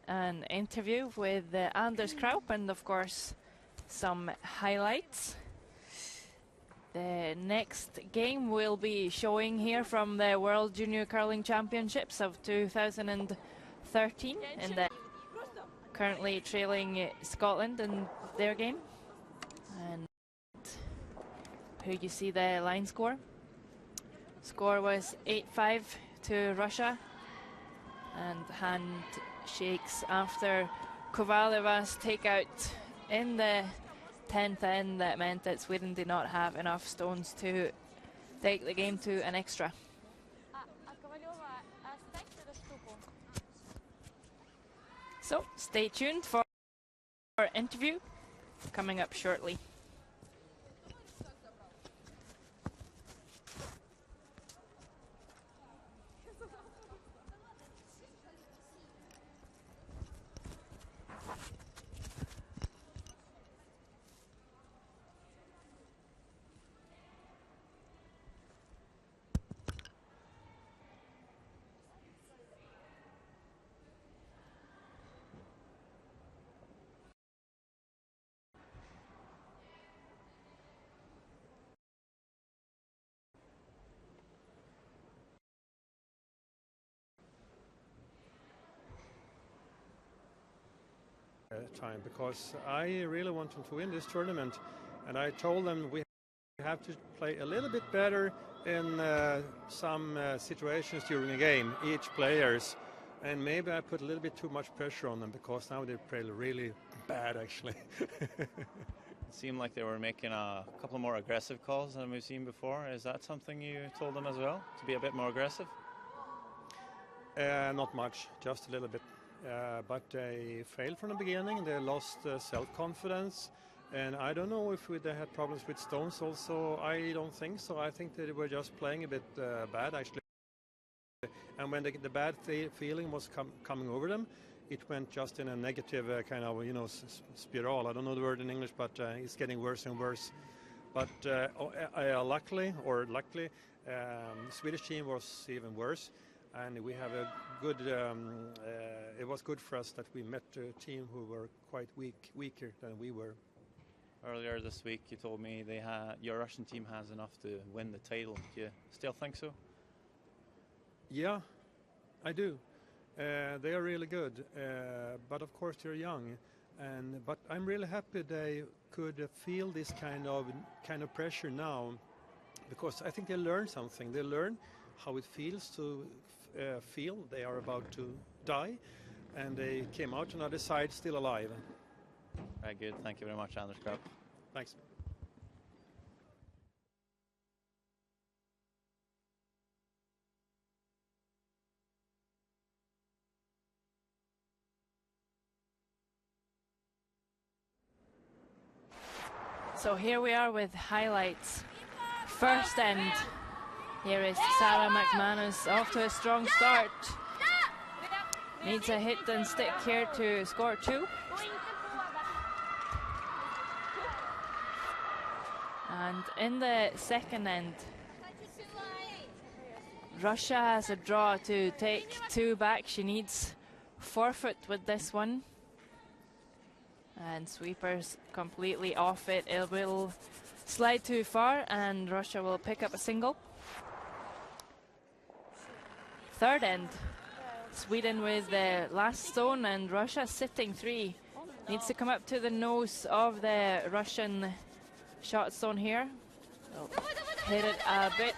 an interview with Anders Kraup and, of course, some highlights. The next game we'll be showing here from the World Junior Curling Championships of 2013, and currently trailing Scotland in their game. And here you see the line score. Score was 8-5 to Russia, and handshakes after Kovaleva's takeout in the 10th end that meant that Sweden did not have enough stones to take the game to an extra. So stay tuned for our interview coming up shortly. Time, because I really want them to win this tournament, and I told them we have to play a little bit better in some situations during a game, each players, and maybe I put a little bit too much pressure on them because now they play really bad actually. It seemed like they were making a couple more aggressive calls than we've seen before. Is that something you told them as well, to be a bit more aggressive? Not much, just a little bit. But they failed from the beginning. They lost self-confidence, and I don't know if they had problems with stones also. I don't think so. I think they were just playing a bit bad actually. And when the bad feeling was coming over them, it went just in a negative kind of spiral. I don't know the word in English, but it's getting worse and worse. But luckily, Swedish team was even worse. And we have a good, it was good for us that we met a team who were quite weaker than we were. Earlier this week you told me your Russian team has enough to win the title. Do you still think so? Yeah, I do. They are really good, but of course they're young. But I'm really happy they could feel this kind of pressure now, because I think they learn something. They learn how it feels to feel they are about to die, and they came out on the other side still alive. Very good. Thank you very much, Anders Kraup. Thanks. So here we are with highlights. First end. Here is Sarah McManus off to a strong start. Needs a hit and stick here to score 2. And in the second end, Russia has a draw to take 2 back. She needs forfeit with this one. And sweepers completely off it. It will slide too far and Russia will pick up a single. Third end, Sweden with the last stone, and Russia sitting 3. Needs to come up to the nose of the Russian shot zone here. Oh, hit it a bit